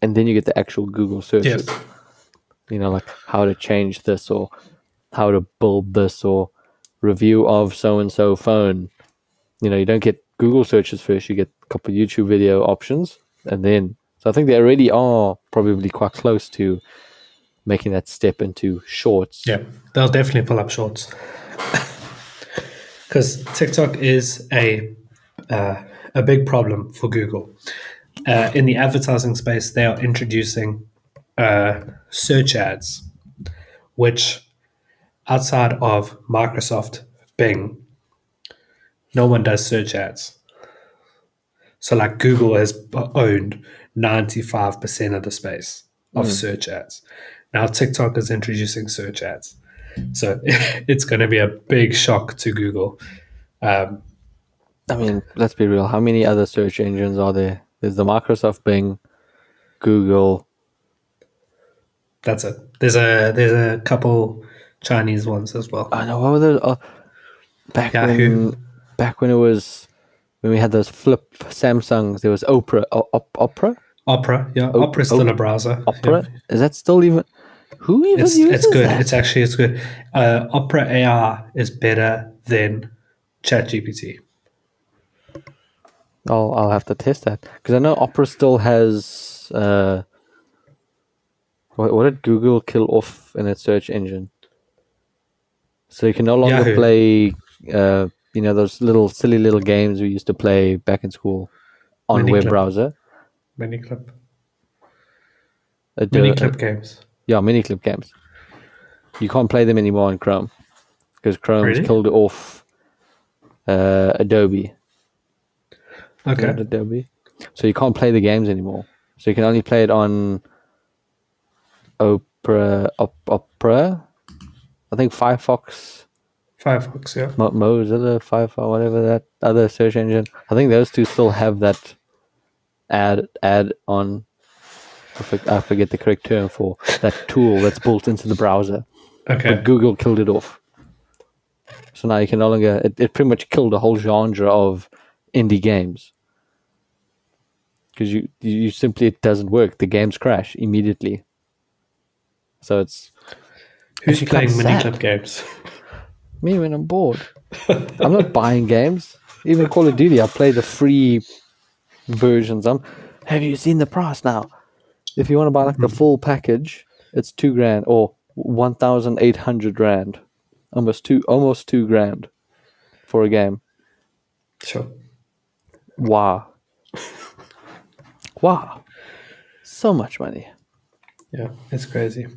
and then you get the actual Google Yes. searches. Like how to change this or how to build this or review of so and so phone. You don't get Google searches first. You get a couple of YouTube video options, and then so I think they already are probably quite close to making that step into shorts. Yeah. They'll definitely pull up shorts. Because TikTok is a big problem for Google. In the advertising space, they are introducing search ads, which outside of Microsoft Bing, no one does search ads. So, like, Google has owned 95% of the space of Mm. search ads. Now, TikTok is introducing search ads. So, it's going to be a big shock to Google. I mean, let's be real. How many other search engines are there? There's the Microsoft Bing, Google. That's it. There's a couple Chinese ones as well. I know what were those? Back Yahoo, when, it was when we had those flip Samsungs. There was Opera. Opera. Opera. Yeah, Op- Opera's still Op- a browser. Yeah, Opera. Is that still even? Who even it's uses good. that? It's good. Opera AI is better than ChatGPT. I'll have to test that because I know Opera still has. What did Google kill off in its search engine? So you can no longer Yahoo. play those little silly little games we used to play back in school on Mini web clip. browser. Mini clip. Mini Mini clip games. Yeah, mini clip games. You can't play them anymore on Chrome because Chrome's Really? killed off Adobe. Is Okay. it Adobe? So you can't play the games anymore. So you can only play it on Opera. I think Firefox, Firefox, yeah. Mozilla, Firefox, whatever that other search engine. I think those two still have that add on. I forget the correct term for that tool that's built into the browser. Okay. But Google killed it off. So now you can no longer. It pretty much killed the whole genre of indie games. Because you simply, it doesn't work. The games crash immediately. So it's Who's become playing mini sad. clip games? Me when I'm bored. I'm not buying games. Even Call of Duty, I play the free versions. Have you seen the price now? If you want to buy like the full package, it's $2,000 or 1,800 rand. Almost $2,000 for a game. Sure. Wow. So much money. Yeah, it's crazy.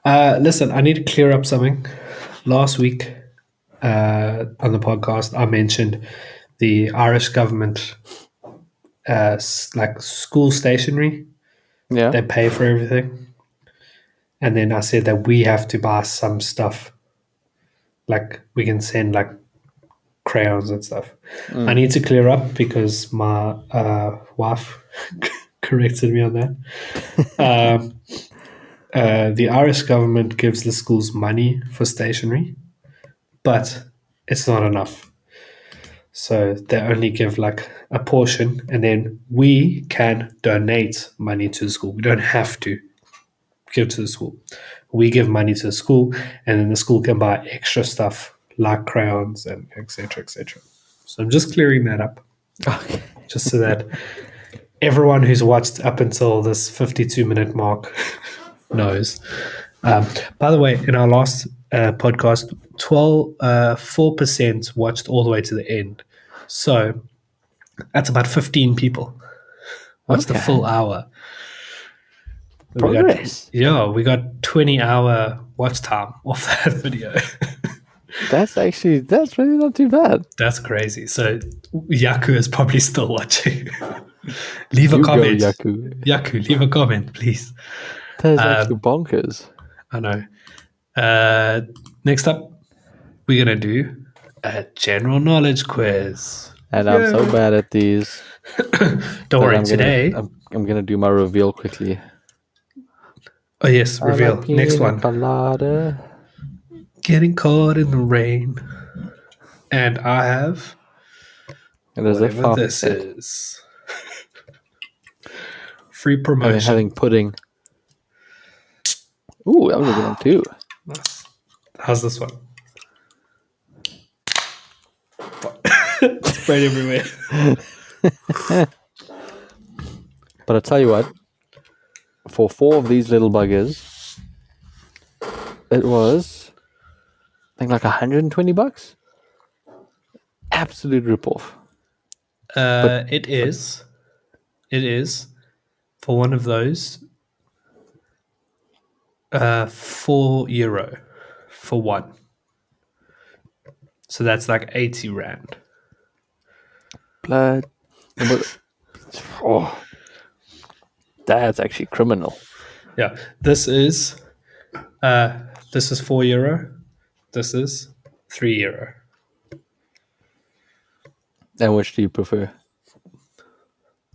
Listen, I need to clear up something. Last week on the podcast, I mentioned the Irish government, like school stationery. Yeah. They pay for everything. And then I said that we have to buy some stuff. Like we can send like crayons and stuff. I need to clear up because my wife corrected me on that. The Irish government gives the schools money for stationery, but it's not enough. So they only give like a portion, and then we can donate money to the school. We don't have to give to the school. We give money to the school, and then the school can buy extra stuff like crayons and etc. etc. So I'm just clearing that up, Okay. just so that everyone who's watched up until this 52-minute mark knows. By the way, in our last podcast, 4% watched all the way to the end. So that's about 15 people. Watched the full hour. Progress. We got 20-hour watch time off that video. That's really not too bad. That's crazy. So Yaku is probably still watching. Leave a You go, comment. Yaku. Yaku, leave a comment, please. That is actually bonkers. I know. Next up, we're going to do a general knowledge quiz. And I'm so bad at these. Don't worry, today. I'm gonna do my reveal quickly. Oh, yes, reveal. Next one. Colada. Getting caught in the rain. And I have And whatever this is. Free promotion. Having pudding. Ooh, that was a good one too. Nice. How's this one? Sprayed everywhere. But I'll tell you what, for 4 of these little buggers, it was, I think, like $120. Absolute ripoff. It is for one of those. €4 for one. So that's like 80 rand. Blood. Oh, that's actually criminal. Yeah, this is €4. This is €3. And which do you prefer?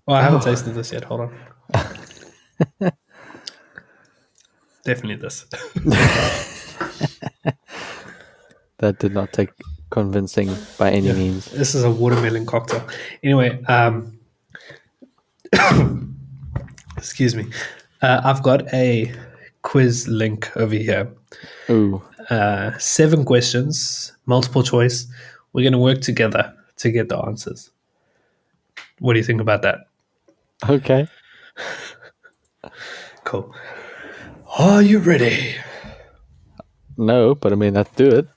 Oh, I haven't tasted this yet. Hold on. Definitely this. That did not take convincing by any means. This is a watermelon cocktail. Anyway, excuse me. I've got a quiz link over here. Ooh. 7 questions, multiple choice. We're going to work together to get the answers. What do you think about that? Okay. Cool. Are you ready? No, but I mean, let's do it.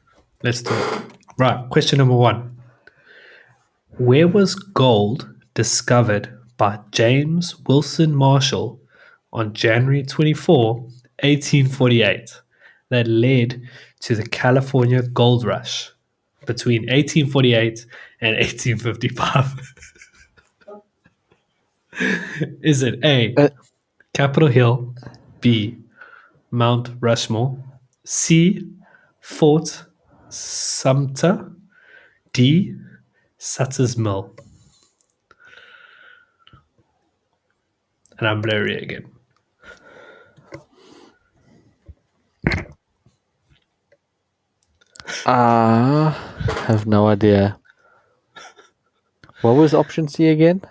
Let's do it. Right. Question number 1. Where was gold discovered by James Wilson Marshall on January 24, 1848, that led to the California gold rush between 1848 and 1855? Is it A, Uh, Capitol Hill, B, Mount Rushmore, C, Fort Sumter, D, Sutter's Mill? And I'm blurry again. have no idea. What was option C again?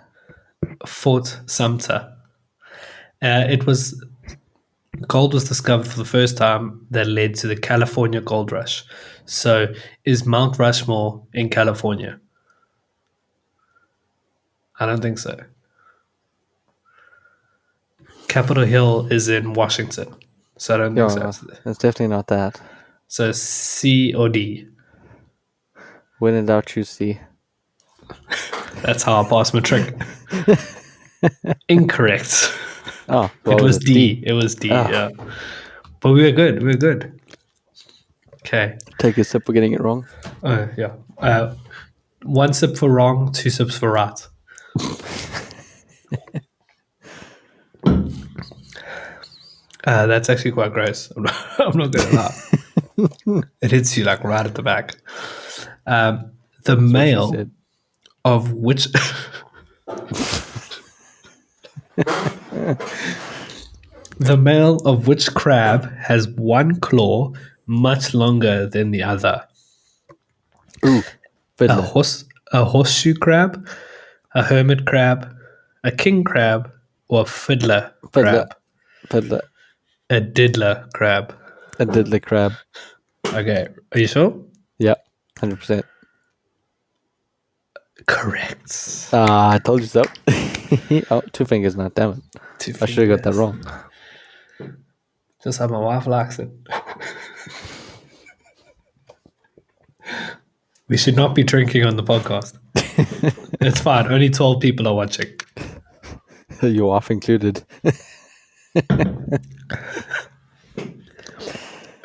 Fort Sumter. It was gold was discovered for the first time that led to the California gold rush. So, is Mount Rushmore in California? I don't think so. Capitol Hill is in Washington. So I don't think so. Yeah, it's definitely not that. So C or D. When in doubt, choose C. That's how I pass my trick. Incorrect. Oh, It what was it? D. It was D, Ah. yeah. But we were good. We were good. Okay. Take a sip for getting it wrong. Yeah. 1 sip for wrong, 2 sips for right. That's actually quite gross. I'm not going to lie. It hits you like right at the back. The That's what she male said. of which the male of which crab has one claw much longer than the other? Ooh, A fiddler. a horseshoe crab, a hermit crab, a king crab, or a fiddler Fiddler. crab? Fiddler. A diddler crab. A diddler crab. Okay, are you sure? Yeah, 100%. Correct. I told you so. Oh, 2 fingers now, damn it. Two I should have got that fingers. wrong. Just how my wife likes it. We should not be drinking on the podcast. It's fine. Only 12 people are watching. Your wife included.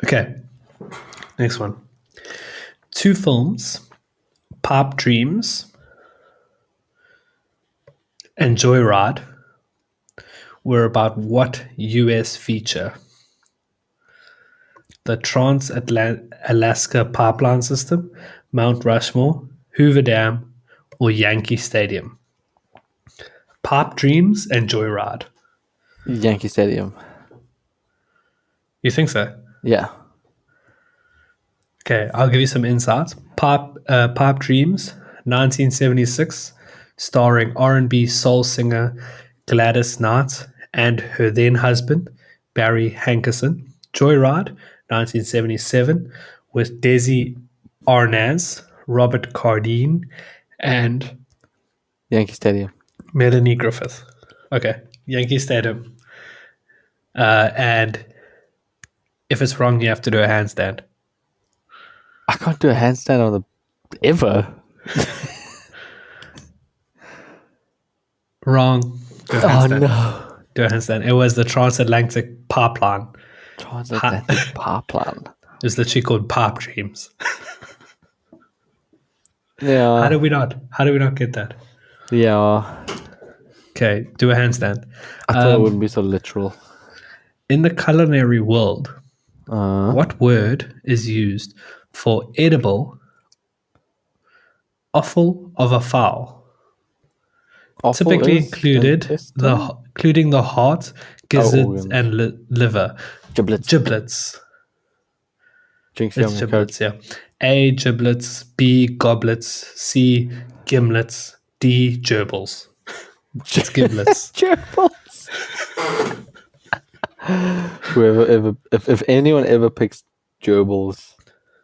Okay. Next one. 2 films, Pipe Dreams and Joyride, were about what US feature? The Trans-Alaska Pipeline System, Mount Rushmore, Hoover Dam, or Yankee Stadium? Pipe Dreams and Joyride. Yankee Stadium. You think so? Yeah. Okay, I'll give you some insights. Pipe Dreams, 1976, starring R&B soul singer Gladys Knight and her then husband Barry Hankerson. Joyride, 1977, with Desi Arnaz, Robert Cardine, and Yankee Stadium. Melanie Griffith. Okay, Yankee Stadium. And if it's wrong, you have to do a handstand. I can't do a handstand on the ever. Wrong. Do a Oh handstand. no. Do a handstand. It was the transatlantic pipeline. Transatlantic pipeline. It was literally called Pipe Dreams. Yeah. How did we not get that? Yeah. Okay, do a handstand. I thought it wouldn't be so literal. In the culinary world, Uh, what word is used for edible offal of a fowl? offal Typically is including the heart, gizzards, organs. and liver. Giblets. Giblets. Jinx It's young giblets, yeah. A, giblets. B, goblets. C, gimlets. D, gerbils. It's giblets. Gerbils. Whoever ever, if anyone ever picks gerbils,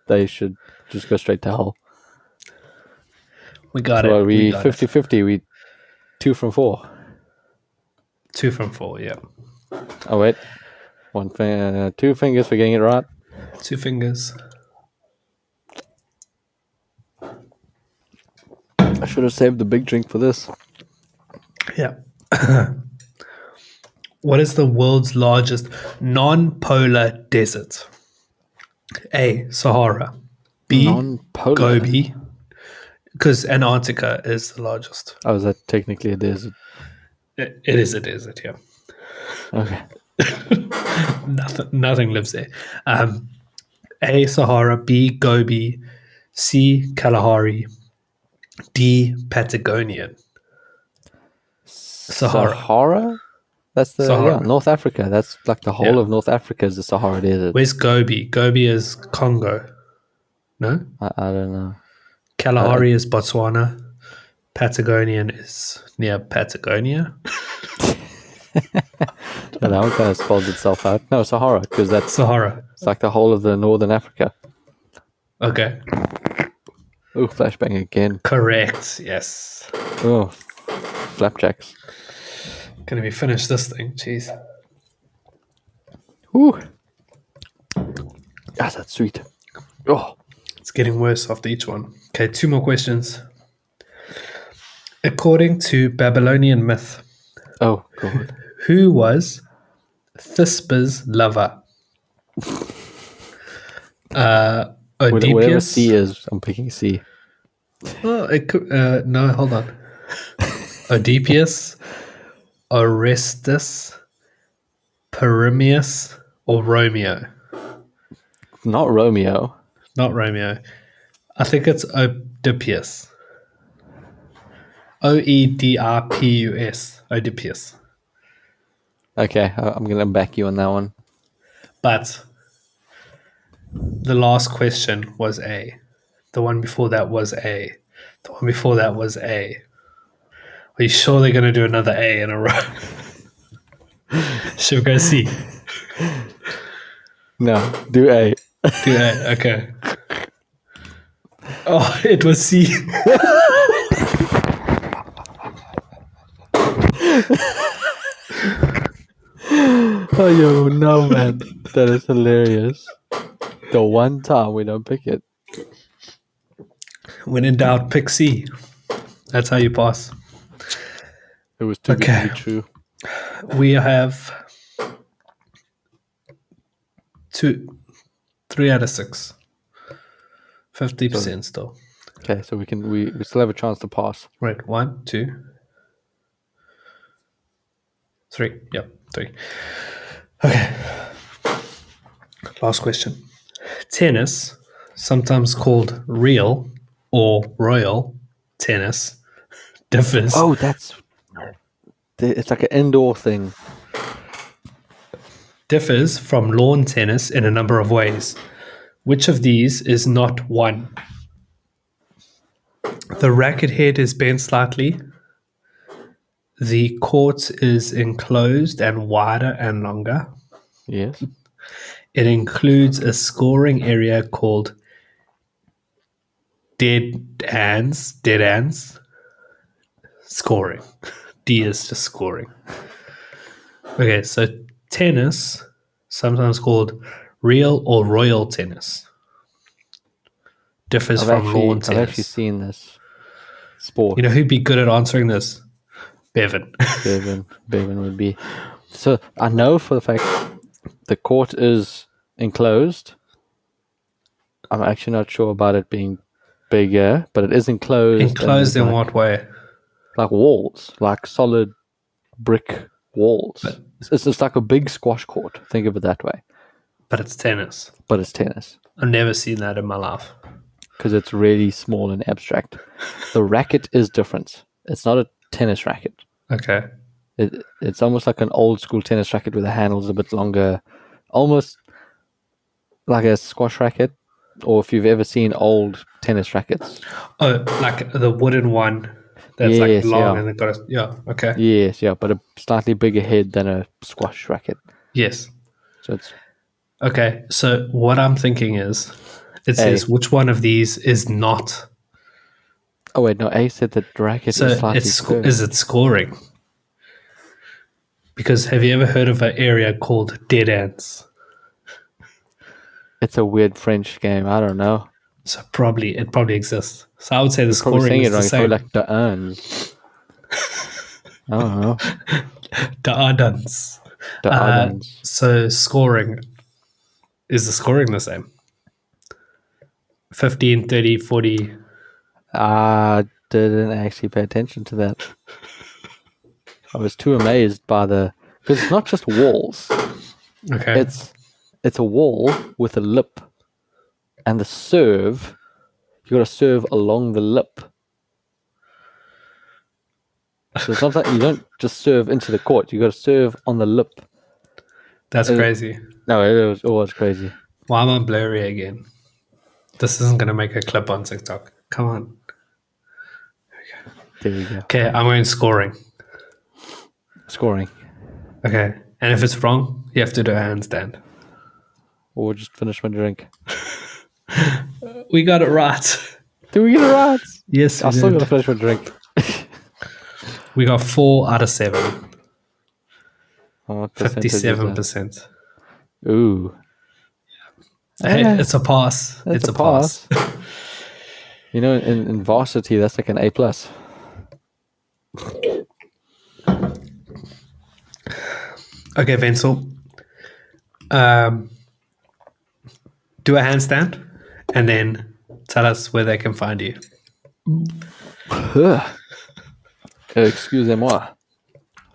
they should just go straight to hell. We got So it. are we We got 50-50? We 2 from 4. 2 from 4, yeah. Oh wait, 2 fingers for getting it right. 2 fingers. I should have saved the big drink for this. Yeah. What is the world's largest non-polar desert? A. Sahara. B. Non-polar. Gobi. Because Antarctica is the largest. Oh, is that technically a desert? It is a desert, yeah. Okay. Nothing lives there. A. Sahara. B. Gobi. C. Kalahari. D. Patagonian. Sahara? That's the Sahara. North Africa. That's like the whole Yeah. of North Africa is the Sahara Desert. Where's Gobi? Gobi is Congo. No? I don't know. Kalahari is Botswana. Patagonian is near Patagonia. Yeah, that one kind of spells itself out. No, Sahara, because that's Sahara. it's like the whole of the Northern Africa. Okay. Oh, flashbang again. Correct. Yes. Oh, flapjacks. Can we finish this thing? Jeez. Ooh. Yes, that's sweet. Oh, It's getting worse after each one. Okay, 2 more questions. According to Babylonian myth, oh, God. who was Thisba's lover? Whatever Oedipus. C is, I'm picking C. Oh, it could, no, hold on. Oedipus, Orestes, Perimeus, or Romeo? Not Romeo. Not Romeo. I think it's Oedipus. Oedipus. Oedipus. Okay, I'm going to back you on that one. But the last question was A. The one before that was A. The one before that was A. Are you sure they're going to do another A in a row? Should we go C? No, do A. Do A, okay. Oh, it was C. Oh, yo, no, man. That is hilarious. The one time we don't pick it. When in doubt, pick C. That's how you pass. It was too good to Okay. be true. We have 3 out of 6. 50% still. Okay, so we still have a chance to pass. Right, 1, 2, 3. Yep, 3. Okay. Last question. Tennis, sometimes called real or royal tennis, differs. Oh, it's like an indoor thing. Differs from lawn tennis in a number of ways. Which of these is not one? The racket head is bent slightly. The court is enclosed and wider and longer. Yes. It includes a scoring area called dead ends. Scoring. D is just scoring. Okay, so tennis, sometimes called real or royal tennis, differs from lawn tennis. I've actually seen this sport. You know who'd be good at answering this? Bevan. Bevan would be. So I know for the fact the court is enclosed. I'm actually not sure about it being bigger, but it is enclosed. Enclosed in what way? Like walls, like solid brick walls. It's just like a big squash court. Think of it that way. But it's tennis. But it's tennis. I've never seen that in my life. Because it's really small and abstract. The racket is different. It's not a tennis racket. Okay. It's almost like an old school tennis racket where the handle's a bit longer. Almost like a squash racket. Or if you've ever seen old tennis rackets. Oh, like the wooden one that's like long and it got okay. Yes, yeah, but a slightly bigger head than a squash racket. Yes. So it's okay. So what I'm thinking is, it says which one of these is not. Oh wait, no. A said that the racket is slightly is it scoring? Because have you ever heard of an area called dead ends? It's a weird French game. I don't know. So it probably exists. So I would say the Probably scoring saying is it the wrong. It's probably same. like the earns. I don't know. The Ardens. The Ardens. So scoring, is the scoring the same? 15, 30, 40. I didn't actually pay attention to that. I was too amazed by because it's not just walls. Okay. It's a wall with a lip, and the serve. You got to serve along the lip. So it's not that you don't just serve into the court. You got to serve on the lip. That's crazy. No, it was always crazy. Why am I blurry again? This isn't going to make a clip on TikTok. Come on. There we go. Okay, I'm going scoring. Scoring. Okay. And if it's wrong, you have to do a handstand. Or just finish my drink. We got it right. Did we get it right? Yes, we I still got to did. finish my drink. We got 4 out of 7. What percentage is that? 57%. Ooh. Hey, it's a pass. It's a pass. You know, in varsity, that's like an A+. Okay, Vincent. Do a handstand and then tell us where they can find you. Excusez-moi. I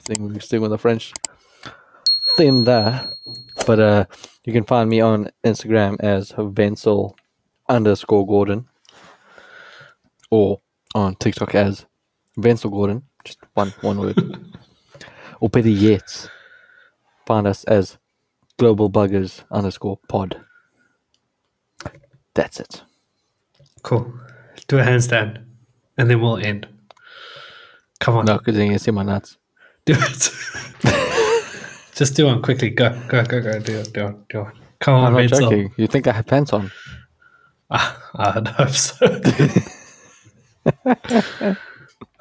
think we can stick with the French theme there. But you can find me on Instagram as Vencel_Gordon. Or on TikTok as Vencel Gordon. Just one word. Or better yet, find us as globalbuggers_pod. That's it. Cool. Do a handstand and then we'll end. Come on. No, because then you see my nuts. Do it. Just do one quickly. Go. Do it. Come on, I'm not Vincent. joking. You think I have pants on? I hope so.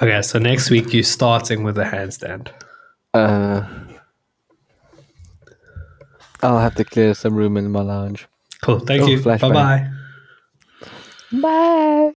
Okay, so next week you're starting with a handstand. I'll have to clear some room in my lounge. Cool. Thank you. Flashbang. Bye-bye. Bye.